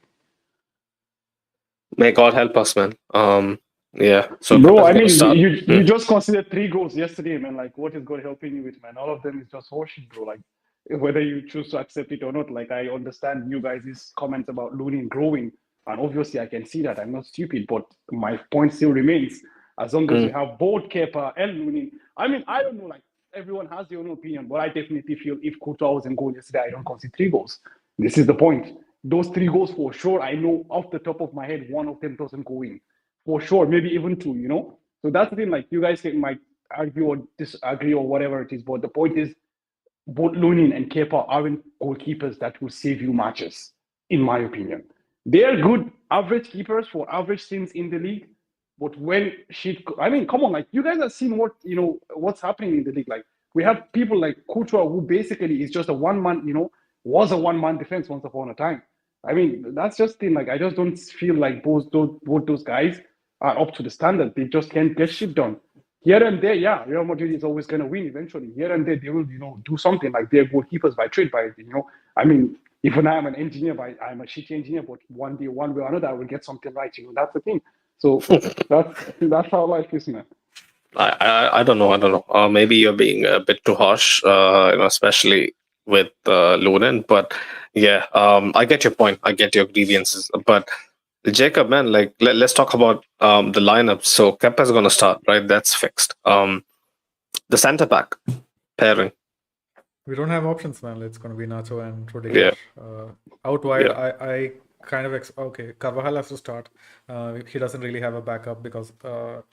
May God help us, man. Yeah. So, bro, I mean, you just considered 3 goals yesterday, man. What is God helping you with, man? All of them is just horseshit, bro. Whether you choose to accept it or not. I understand you guys' comments about Lunin growing, and obviously I can see that. I'm not stupid, but my point still remains. As long as you have both Kepa and Lunin, I mean, I don't know. Everyone has their own opinion, but I definitely feel if Courtois was in goal yesterday, I don't concede 3 goals. This is the point. Those 3 goals for sure. I know off the top of my head, one of them doesn't go in. For sure, maybe even 2, So that's the thing, you guys might argue or disagree or whatever it is, but the point is, both Lunin and Kepa aren't goalkeepers that will save you matches, in my opinion. They are good average keepers for average teams in the league. But when shit, I mean, come on, like you guys have seen what's happening in the league. Like we have people like Couture who basically is just a one man, was a one man defense once upon a time. I mean, that's just thing. Like I just don't feel like both those guys are up to the standard. They just can't get shit done. Here and there, yeah, Real Madrid is always going to win eventually. Here and there, they will, do something like they're goalkeepers by trade. I mean, even I'm an engineer, I'm a shitty engineer, but one day, one way or another, I will get something right. That's the thing. So that's how life is, man. I don't know. I don't know. Maybe you're being a bit too harsh, especially with Lunin. But yeah, I get your point. I get your grievances. But Jacob, man, like let's talk about the lineup. So Kepa's going to start, right? That's fixed. The centre back pairing. We don't have options, man. It's going to be Nacho and Rudiger. Out wide, I kind of okay. Carvajal has to start. He doesn't really have a backup because,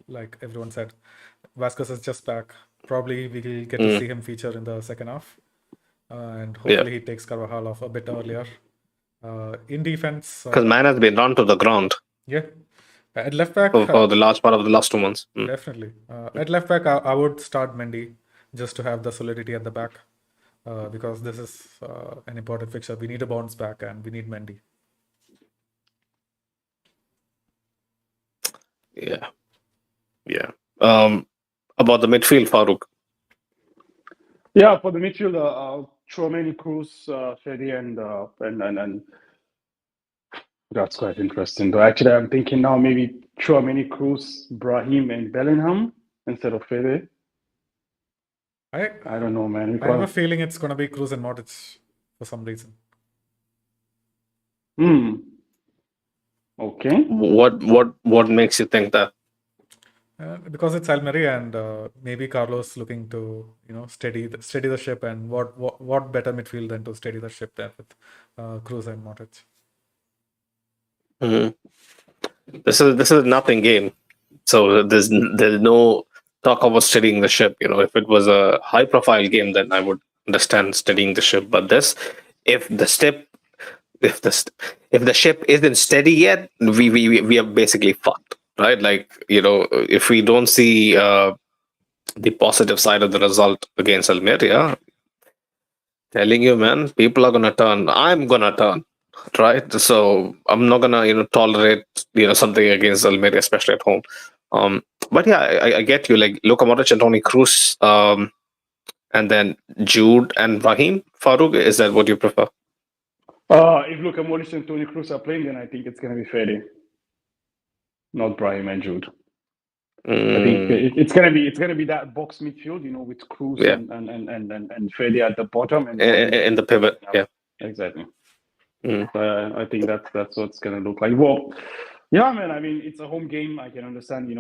like everyone said, Vasquez is just back. Probably we will get to see him feature in the second half, and hopefully he takes Carvajal off a bit earlier. In defense, because man has been run to the ground. Yeah, at left back for the large part of the last 2 months. Definitely, at left back I would start Mendy just to have the solidity at the back. Because this is an important fixture. We need a bounce back and we need Mendy. Yeah. About the midfield, Farouk. Yeah, for the midfield, Tchouaméni, Kroos, Fede, and that's quite interesting. But actually, I'm thinking now maybe Tchouaméni, Kroos, Brahim, and Bellingham instead of Fede. I don't know, man. I have a feeling it's going to be Kroos and Modric for some reason. Okay. What makes you think that? Because it's Almeria and maybe Carlos looking to steady the ship, and what better midfield than to steady the ship there with Kroos and Modric. This is a nothing game, so there's no talk about steadying the ship. If it was a high profile game, then I would understand steadying the ship. But if the ship isn't steady yet, we are basically fucked, right? Like, if we don't see the positive side of the result against Almeria, telling you, man, people are gonna turn. I'm gonna turn, right? So I'm not gonna tolerate something against Almeria, especially at home. But yeah, I get you. Like Luka Modric and Toni Kroos, and then Jude and Brahim. Farouk, is that what you prefer? If Luka Modric and Toni Kroos are playing, then I think it's gonna be Fede, not Brahim and Jude. I think it's gonna be that box midfield, with Kroos and Fede at the bottom and in the pivot. Yeah, exactly. I think that's what it's gonna look like. Well, yeah, man. I mean, it's a home game. I can understand,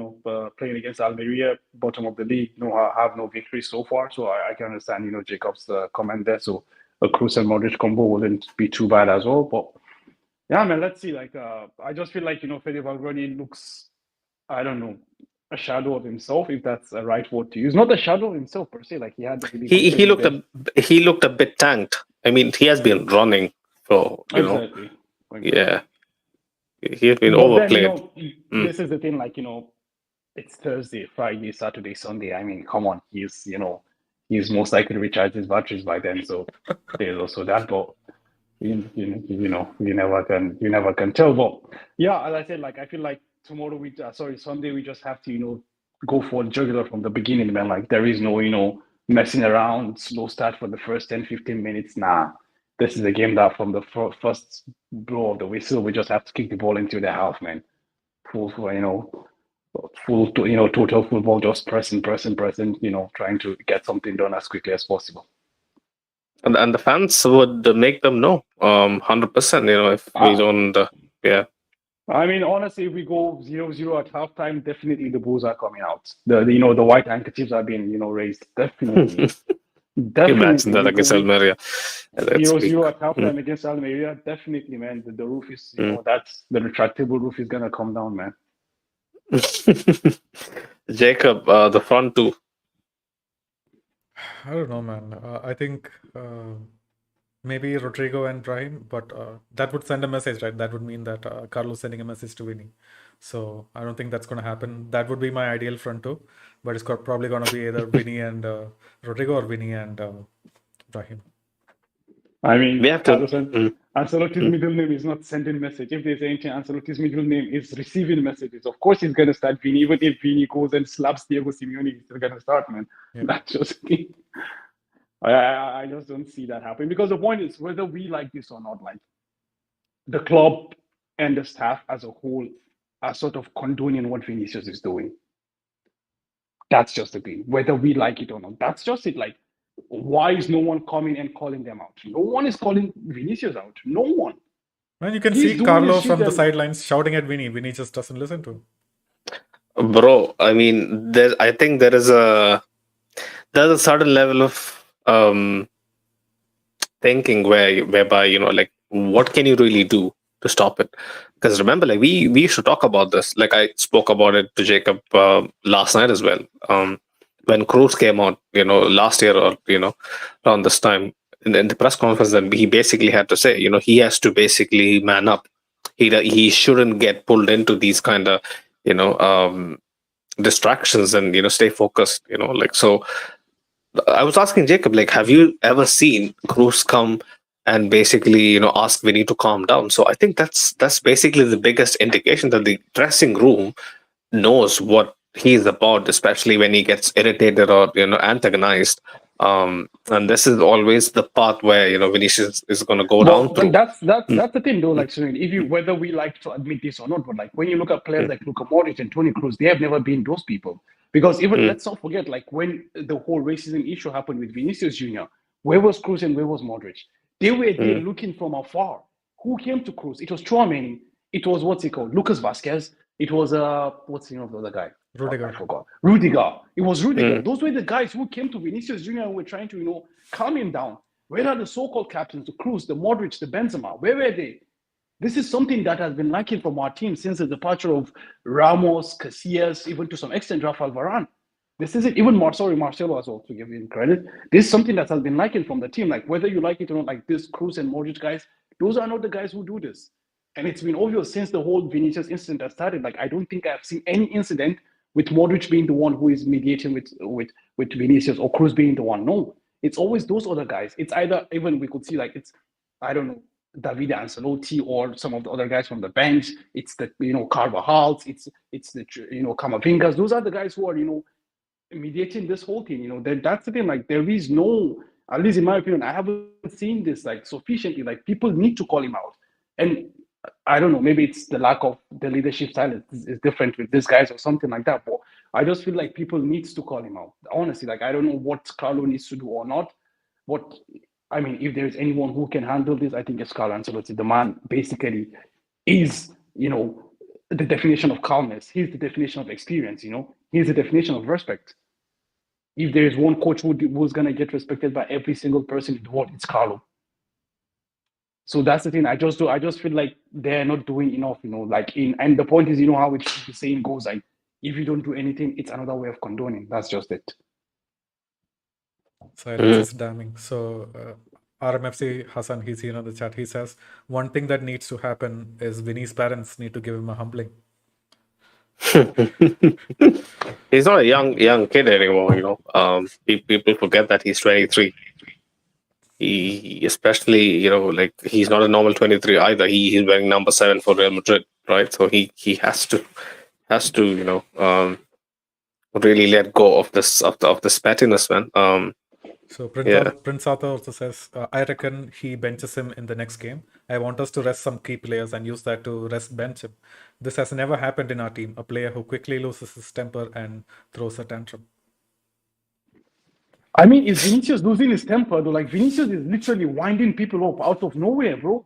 playing against Almeria, bottom of the league, have no victory so far. So I can understand, Jacob's comment there. So a Kroos and Modric combo wouldn't be too bad as well. But yeah, man, let's see. Like, I just feel like Fede Valverde looks, I don't know, a shadow of himself, if that's the right word to use. Not a shadow of himself per se. Like he had he looked a bit tanked. I mean, he has been running for exactly. Yeah. He has been overplayed. This is the thing, like, it's Thursday, Friday, Saturday, Sunday. I mean, come on, he's most likely to recharge his batteries by then. So there's also that, but you never can tell. But yeah, as I said, like I feel like Sunday we just have to go for jugular from the beginning, man. Like there is no messing around, slow start for the first 10-15 minutes. Nah. This is a game that from the first blow of the whistle, we just have to kick the ball into the half, man. Total football, just pressing, trying to get something done as quickly as possible. And the fans would make them know, 100%. If we don't, yeah. I mean, honestly, if we go 0-0 at halftime, definitely the Bulls are coming out. The white handkerchiefs are being raised. Definitely. Definitely. Imagine that against Almeria. 0-0 at halftime against Almeria. Definitely, man. The roof is, that's the retractable roof is gonna come down, man. Jacob, the front two. I don't know, man. I think maybe Rodrigo and Brahim, but that would send a message, right? That would mean that Carlos sending a message to Vinny. So I don't think that's going to happen. That would be my ideal front two, but it's probably going to be either Vinny and Rodrigo or Vinny and Brahim. I mean, We have to. Ancelotti's middle name is not sending message. If there's anything, Ancelotti's middle name is receiving messages. Of course, he's going to start Vini. Even if Vini goes and slaps Diego Simeone, he's still going to start, man. Yeah. That's just me. I just don't see that happening because the point is whether we like this or not, like the club and the staff as a whole are sort of condoning what Vinicius is doing. That's just the thing, whether we like it or not. That's just it. Like, why is no one coming and calling them out? No one is calling Vinicius out. No one. Man, you can He's see doing Carlo his shit from the and- sidelines shouting at Vinny. Vinny just doesn't listen to him. Bro, I mean, I think there's a certain level of thinking whereby, you know, like, what can you really do to stop it? Because remember, like, we used to talk about this. Like, I spoke about it to Jacob last night as well. When Cruz came out, you know, last year, or, you know, around this time in the press conference, then he basically had to say, you know, he has to basically man up. He shouldn't get pulled into these kind of, you know, distractions, and, you know, stay focused, you know, like. So I was asking Jacob, like, have you ever seen Cruz come and basically, you know, ask Vinny to calm down? So I think that's basically the biggest indication that the dressing room knows what he's about, especially when he gets irritated or, you know, antagonized. And this is always the path where, you know, Vinicius is going to go down through. That's the thing though. Like, Sunil, if you whether we like to admit this or not, but like when you look at players like Luka Modric and Toni Kroos, they have never been those people. Because even let's not forget, like when the whole racism issue happened with Vinicius Jr., where was Kroos and where was Modric? They were there looking from afar. Who came to Kroos? It was Chouameni. It was what's it called? Lucas Vasquez. It was what's the name of the other guy? Rudiger. I forgot. Rudiger. It was Rudiger. Those were the guys who came to Vinicius Jr. and were trying to, you know, calm him down. Where are the so-called captains, the Kroos, the Modric, the Benzema? Where were they? This is something that has been lacking from our team since the departure of Ramos, Casillas, even to some extent Rafael Varane. This isn't even Marcelo as well, to give him credit. This is something that has been lacking from the team. Like whether you like it or not, like this Kroos and Modric guys, those are not the guys who do this. And it's been obvious since the whole Vinicius incident has started. Like I don't think I've seen any incident with Modric being the one who is mediating with Vinicius or Kroos being the one. No, it's always those other guys. It's either even we could see like it's, I don't know, Davide Ancelotti or some of the other guys from the bench. It's the, you know, Carvajals. It's the, you know, Camavingas. Those are the guys who are, you know, mediating this whole thing. You know, that's the thing. Like there is no, at least in my opinion, I haven't seen this like sufficiently. Like people need to call him out. And I don't know, maybe it's the lack of the leadership style is different with these guys or something like that. But I just feel like people needs to call him out. Honestly, like I don't know what Carlo needs to do or not. But I mean, if there's anyone who can handle this, I think it's Carlo Ancelotti. The man basically is, you know, the definition of calmness. He's the definition of experience, you know. He's the definition of respect. If there is one coach who's going to get respected by every single person in the world, it's Carlo. So that's the thing. I just feel like they're not doing enough, you know. Like and the point is, you know how the saying goes, like if you don't do anything, it's another way of condoning. That's just it. Silence is damning. So RMFC Hassan, he's here on the chat. He says one thing that needs to happen is Vinny's parents need to give him a humbling. He's not a young kid anymore, you know. People forget that he's 23. He especially, you know, like he's not a normal 23 either. He's wearing number 7 for Real Madrid, right? So he has to you know, really let go of this of this pettiness, man. So Prince Arthur also says, I reckon he benches him in the next game. I want us to rest some key players and use that to bench him. This has never happened in our team. A player who quickly loses his temper and throws a tantrum. I mean, is Vinicius losing his temper though? Like Vinicius is literally winding people up out of nowhere, bro.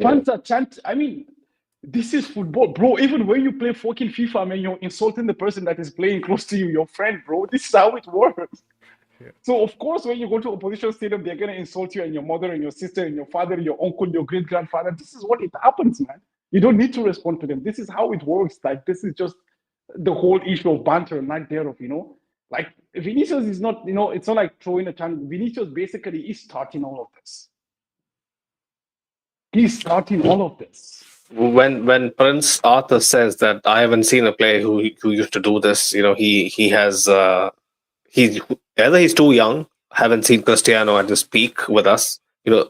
Fans are chanting. I mean, this is football, bro. Even when you play fucking FIFA, man, you're insulting the person that is playing close to you, your friend, bro. This is how it works. Yeah. So of course, when you go to opposition stadium, they're gonna insult you and your mother and your sister and your father, your uncle, your great grandfather. This is what it happens, man. You don't need to respond to them. This is how it works. Like this is just the whole issue of banter and not thereof, you know. Like Vinicius is not, it's not like throwing a chance. Vinicius basically is starting all of this. He's starting all of this. When Prince Arthur says that I haven't seen a player who used to do this, he has he's either he's too young. Haven't seen Cristiano at his peak with us.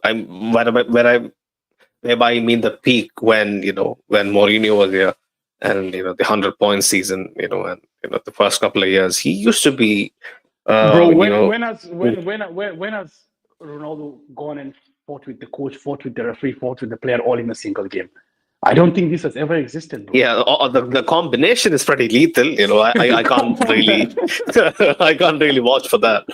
I'm whereby I mean the peak when when Mourinho was here, and the 100-point season. And the first couple of years he used to be. Bro, You when know, when has Ronaldo gone and fought with the coach, fought with the referee, fought with the player all in a single game? I don't think this has ever existed, bro. yeah, the combination is pretty lethal. I can't really I can't really watch for that.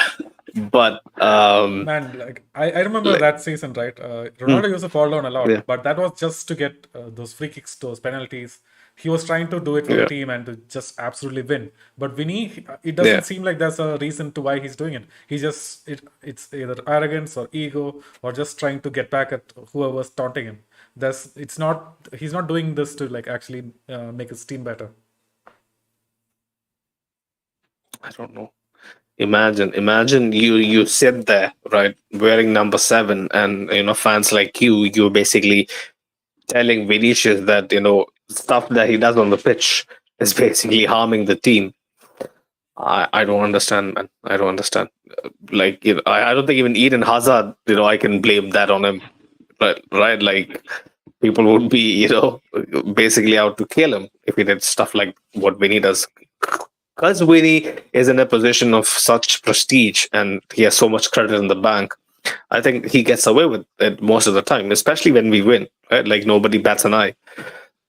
But Man, like I remember that season, right? Ronaldo used to fall down a lot, yeah, but that was just to get those free kicks, those penalties. He was trying to do it for the yeah, team and to just absolutely win. But Vinny, it yeah. doesn't seem like there's a reason to why he's doing it. It's either arrogance or ego or just trying to get back at whoever's taunting him. He's not doing this to like actually make his team better. I don't know. Imagine you sit there, right, wearing number 7, and fans like you're basically telling Vinicius that stuff that he does on the pitch is basically harming the team. I don't understand, man. I don't understand. Like, I don't think even Eden Hazard, I can blame that on him. Right? Like, people would be, basically out to kill him if he did stuff like what Vinny does. Because Vinny is in a position of such prestige and he has so much credit in the bank, I think he gets away with it most of the time, especially when we win. Right? Like, nobody bats an eye.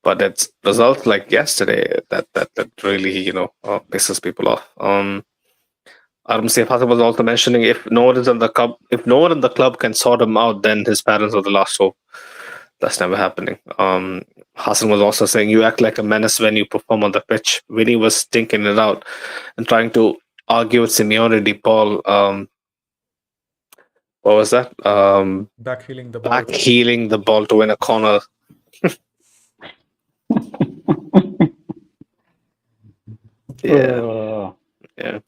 But it's results like yesterday that really pisses people off. Adam Safe Hassan was also mentioning if no one in the club can sort him out, then his parents are the last hope. That's never happening. Hassan was also saying you act like a menace when you perform on the pitch. Vinny was stinking it out and trying to argue with Simeone De Paul. What was that? Backheeling the ball. Backheeling the ball to win a corner. Yeah. Yeah,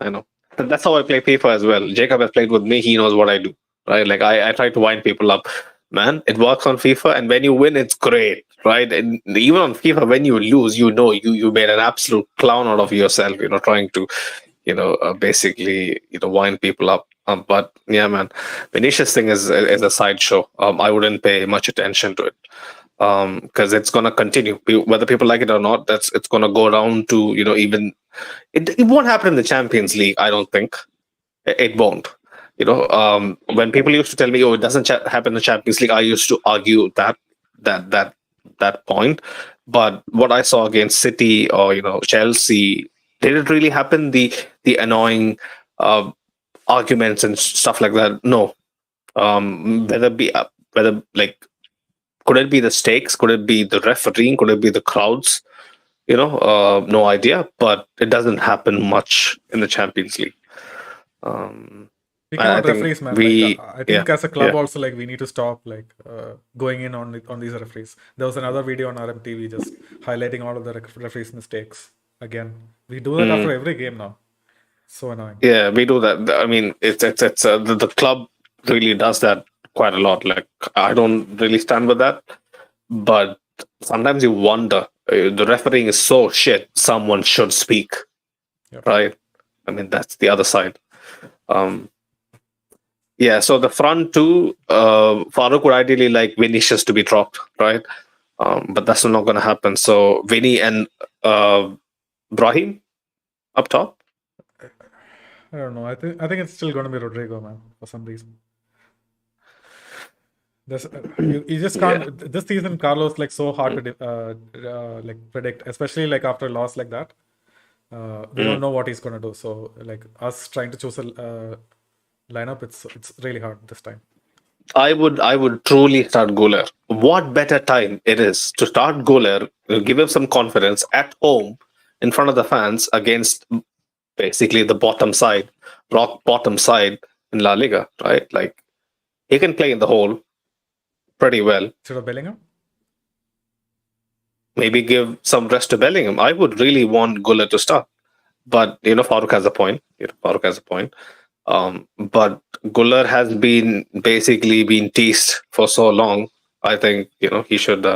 I know. That's how I play FIFA as well. Jacob has played with me. He knows what I do, right? Like I try to wind people up. Man, it works on FIFA, and when you win, it's great, right? And even on FIFA, when you lose, you made an absolute clown out of yourself. Trying to, basically, wind people up. But yeah, man, Vinicius thing is a sideshow. I wouldn't pay much attention to it. Because it's gonna continue whether people like it or not. It's gonna go down to even it won't happen in the Champions League. I don't think it won't. When people used to tell me, "Oh, it doesn't happen in the Champions League," I used to argue that point. But what I saw against City or Chelsea, did it really happen? The annoying arguments and stuff like that. No. Whether like. Could it be the stakes? Could it be the refereeing? Could it be the crowds? No idea. But it doesn't happen much in the Champions League. Speaking of referees, man, I think as a club yeah. also, like, we need to stop like going in on these referees. There was another video on RMTV just highlighting all of the referees' mistakes. Again, we do that after every game now. So annoying. Yeah, we do that. I mean, it's the club really does that quite a lot. Like, I don't really stand with that, but sometimes you wonder, the refereeing is so shit, someone should speak. Yep. Right? I mean, that's the other side. Yeah, so the front two, Farouk would ideally like Vinicius to be dropped, right? But that's not going to happen. So Vinny and Brahim up top. I don't know. I think it's still going to be Rodrigo, man, for some reason. You just can't. Yeah. This season, Carlos like so hard to like predict, especially like after a loss like that. We don't know what he's gonna do. So like us trying to choose a lineup, it's really hard this time. I would truly start Guler. What better time it is to start Guler, give him some confidence at home in front of the fans against basically the bottom side in La Liga, right? Like, he can play in the hole pretty well. Instead of Bellingham? Maybe give some rest to Bellingham. I would really want Guler to start. but Farooq has a point. Farooq has a point. But Guller has been basically been teased for so long. I think he should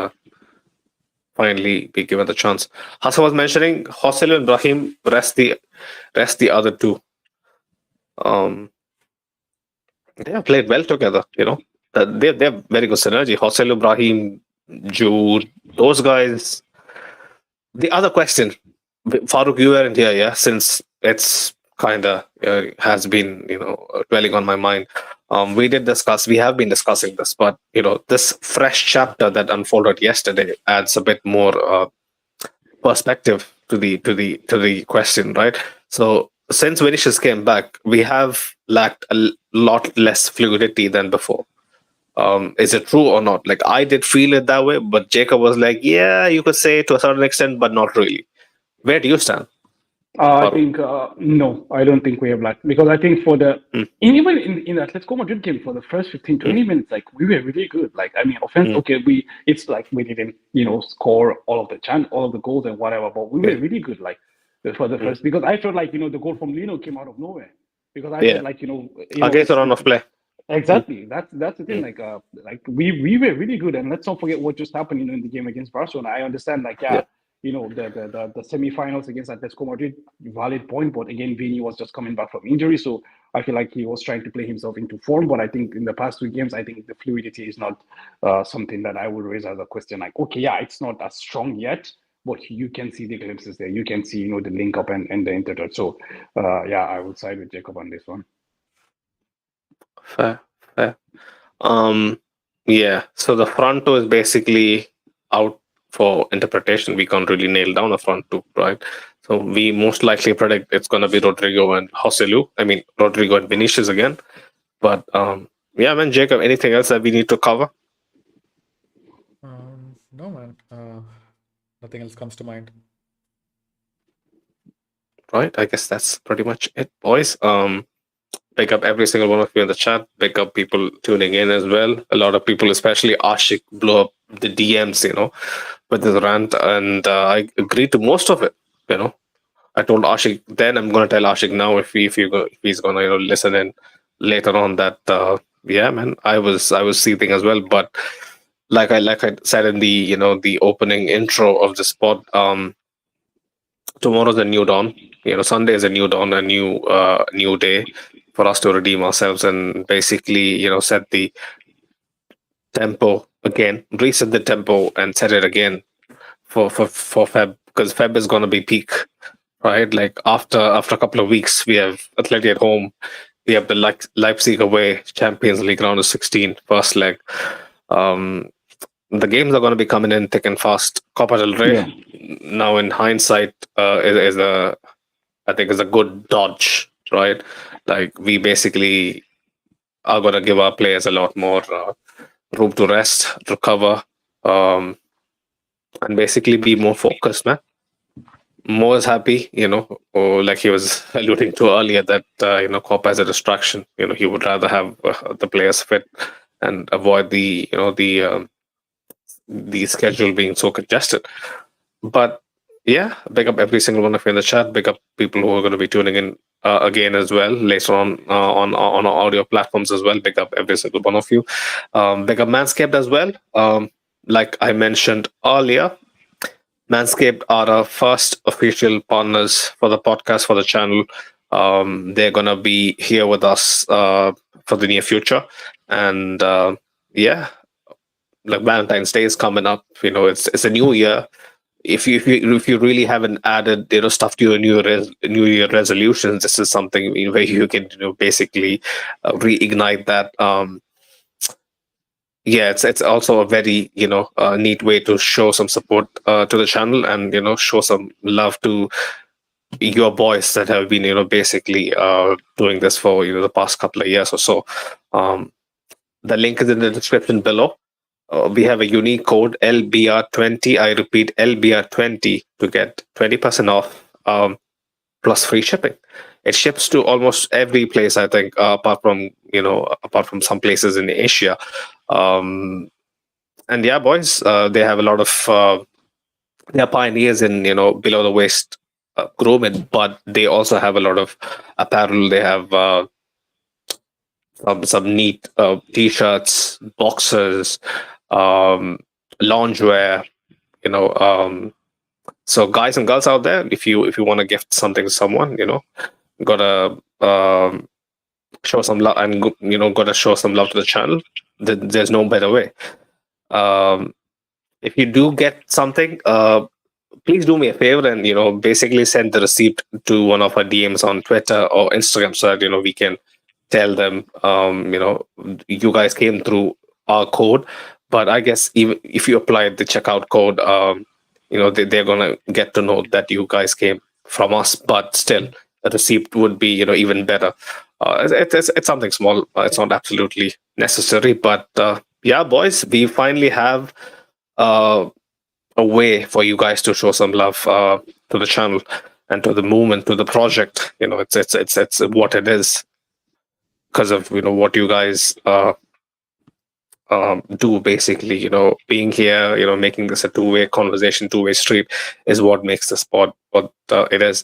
finally be given the chance. Hassan was mentioning Hossein and Brahim rest the other two. Um, they have played well together. They have very good synergy. Hossein Ibrahim, Jude, those guys. The other question, Farooq, you weren't here, yeah, since it's kind of has been dwelling on my mind. We have been discussing this, but this fresh chapter that unfolded yesterday adds a bit more perspective to the question, right? So since Vinicius came back, we have lacked a lot less fluidity than before. Is it true or not? Like, I did feel it that way, but Jacob was like, yeah, you could say to a certain extent, but not really. Where do you stand, I Farooq? think no, I don't think we have like, because I think for the Mm, even in the Atletico Madrid game for the first 15 mm, 20 minutes, like we were really good. Like I mean, offense, mm, okay, it's like we didn't score all of the goals and whatever, but we yeah, were really good. Like for the mm, first, because I felt like the goal from Lino came out of nowhere, because I felt yeah. like Against the it's run of play. Mm, exactly. That's the thing. mm, Like we were really good, and let's not forget what just happened. In the game against Barcelona, I understand. Like yeah, yeah, the semi-finals against Atletico Madrid, valid point. But again, Vini was just coming back from injury, so I feel like he was trying to play himself into form. But I think in the past two games, I think the fluidity is not something that I would raise as a question. Like okay, yeah, it's not as strong yet. But you can see the glimpses there. You can see, the link up and the internet. So, yeah, I would side with Jacob on this one. fair, fair. Um, yeah. So the front two is basically out for interpretation. We can't really nail down a front two, right? So we most likely predict it's going to be Rodrigo and Joselu. I mean, Rodrigo and Vinicius again. But yeah, man, Jacob, anything else that we need to cover? No, man. Nothing else comes to mind. Right. I guess that's pretty much it, boys. Pick up every single one of you in the chat. Pick up people tuning in as well. A lot of people, especially Ashik, blew up the DMs, with his rant, and I agreed to most of it. I told Ashik then. I'm going to tell Ashik now if he's going to listen in later on that yeah, man, I was seething as well. But like I said in the opening intro of the spot, tomorrow's a new dawn. Sunday is a new dawn, a new day for us to redeem ourselves and basically set the tempo again, reset the tempo and set it again for Feb, because Feb is going to be peak, right? Like after a couple of weeks, we have Atleti at home. We have the Leipzig away, Champions League round of 16, first leg. Um, the games are going to be coming in thick and fast. Copa del Rey, Yeah. now in hindsight, I think is a good dodge, right? Like we basically are going to give our players a lot more room to rest, recover, um, and basically be more focused, man. Mo is happy, or like he was alluding to earlier, that Copa is a distraction. He would rather have the players fit and avoid the schedule being so congested. But yeah, big up every single one of you in the chat. Big up people who are going to be tuning in again as well later on our audio platforms as well. Big up every single one of you. Big up Manscaped as well. Like I mentioned earlier, Manscaped are our first official partners for the podcast, for the channel. They're gonna be here with us for the near future, and yeah, like Valentine's Day is coming up. It's a new year. If you really haven't added stuff to your new year resolutions, this is something where you can basically reignite that. Yeah, it's also a very neat way to show some support to the channel, and show some love to your boys that have been basically doing this for the past couple of years or so. The link is in the description below. We have a unique code LBR20. I repeat, LBR20 to get 20% off, plus free shipping. It ships to almost every place, I think, apart from some places in Asia. And yeah, boys, they have a lot of they are pioneers in below the waist groom it, but they also have a lot of apparel. They have some neat t-shirts, boxers, um, loungewear. You know, so guys and girls out there, if you want to gift something to someone, gotta show some love and gotta show some love to the channel. There's no better way. Um, if you do get something, please do me a favor and basically send the receipt to one of our DMs on Twitter or Instagram so that we can tell them you guys came through our code. But I guess even if you apply the checkout code, they're gonna get to know that you guys came from us. But still, a receipt would be even better. It's something small. It's not absolutely necessary, but yeah, boys, we finally have a way for you guys to show some love to the channel and to the movement, to the project. It's what it is because of what you guys do basically. Being here, making this a two-way conversation, two-way street is what makes the sport what it is.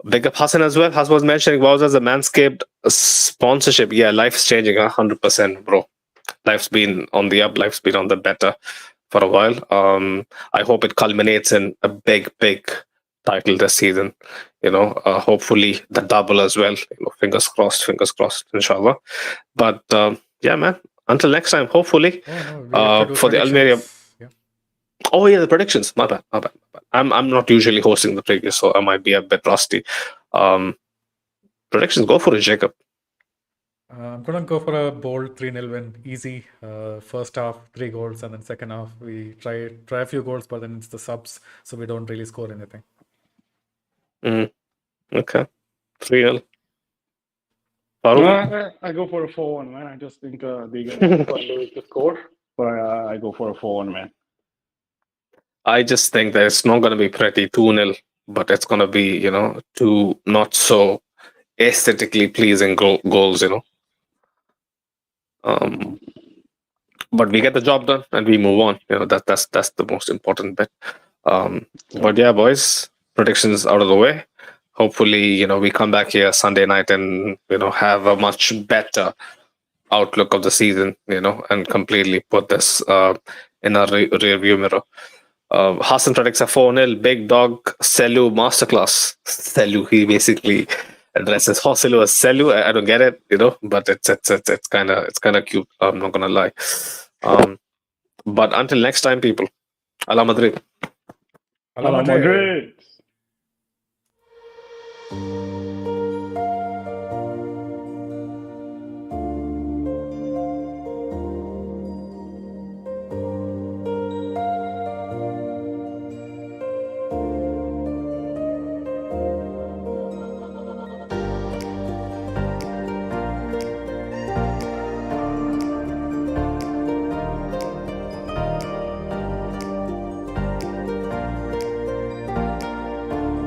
Big up Hassan as well. Hassan was mentioning Wowzers a Manscaped sponsorship. Yeah, life's changing 100%, bro. Life's been on the up. Life's been on the better for a while. I hope it culminates in a big title this season. Hopefully the double as well. Fingers crossed, inshallah. But yeah, man. Until next time, hopefully. For the Almeria. Yeah. Oh yeah, the predictions. My bad. I'm not usually hosting the previews, so I might be a bit rusty. Predictions. Go for it, Jacob. I'm gonna go for a bold 3-0 win, easy. First half 3 goals, and then second half we try a few goals, but then it's the subs, so we don't really score anything. Okay, 3-0. I go for a 4-1, man. I just think they get to score, but I go for a 4-1, man. I just think that it's not going to be pretty 2-0, but it's going to be two not so aesthetically pleasing goals. But we get the job done and we move on. That's the most important bit. But yeah, boys, predictions out of the way. Hopefully, we come back here Sunday night and have a much better outlook of the season. And completely put this in our rear view mirror. Hassan predicts a 4-0 big dog Selu masterclass. Selu, he basically addresses Hoselu as Selu. I don't get it, but it's kind of cute. I'm not gonna lie. But until next time, people. Ala Madrid. Ala Madrid.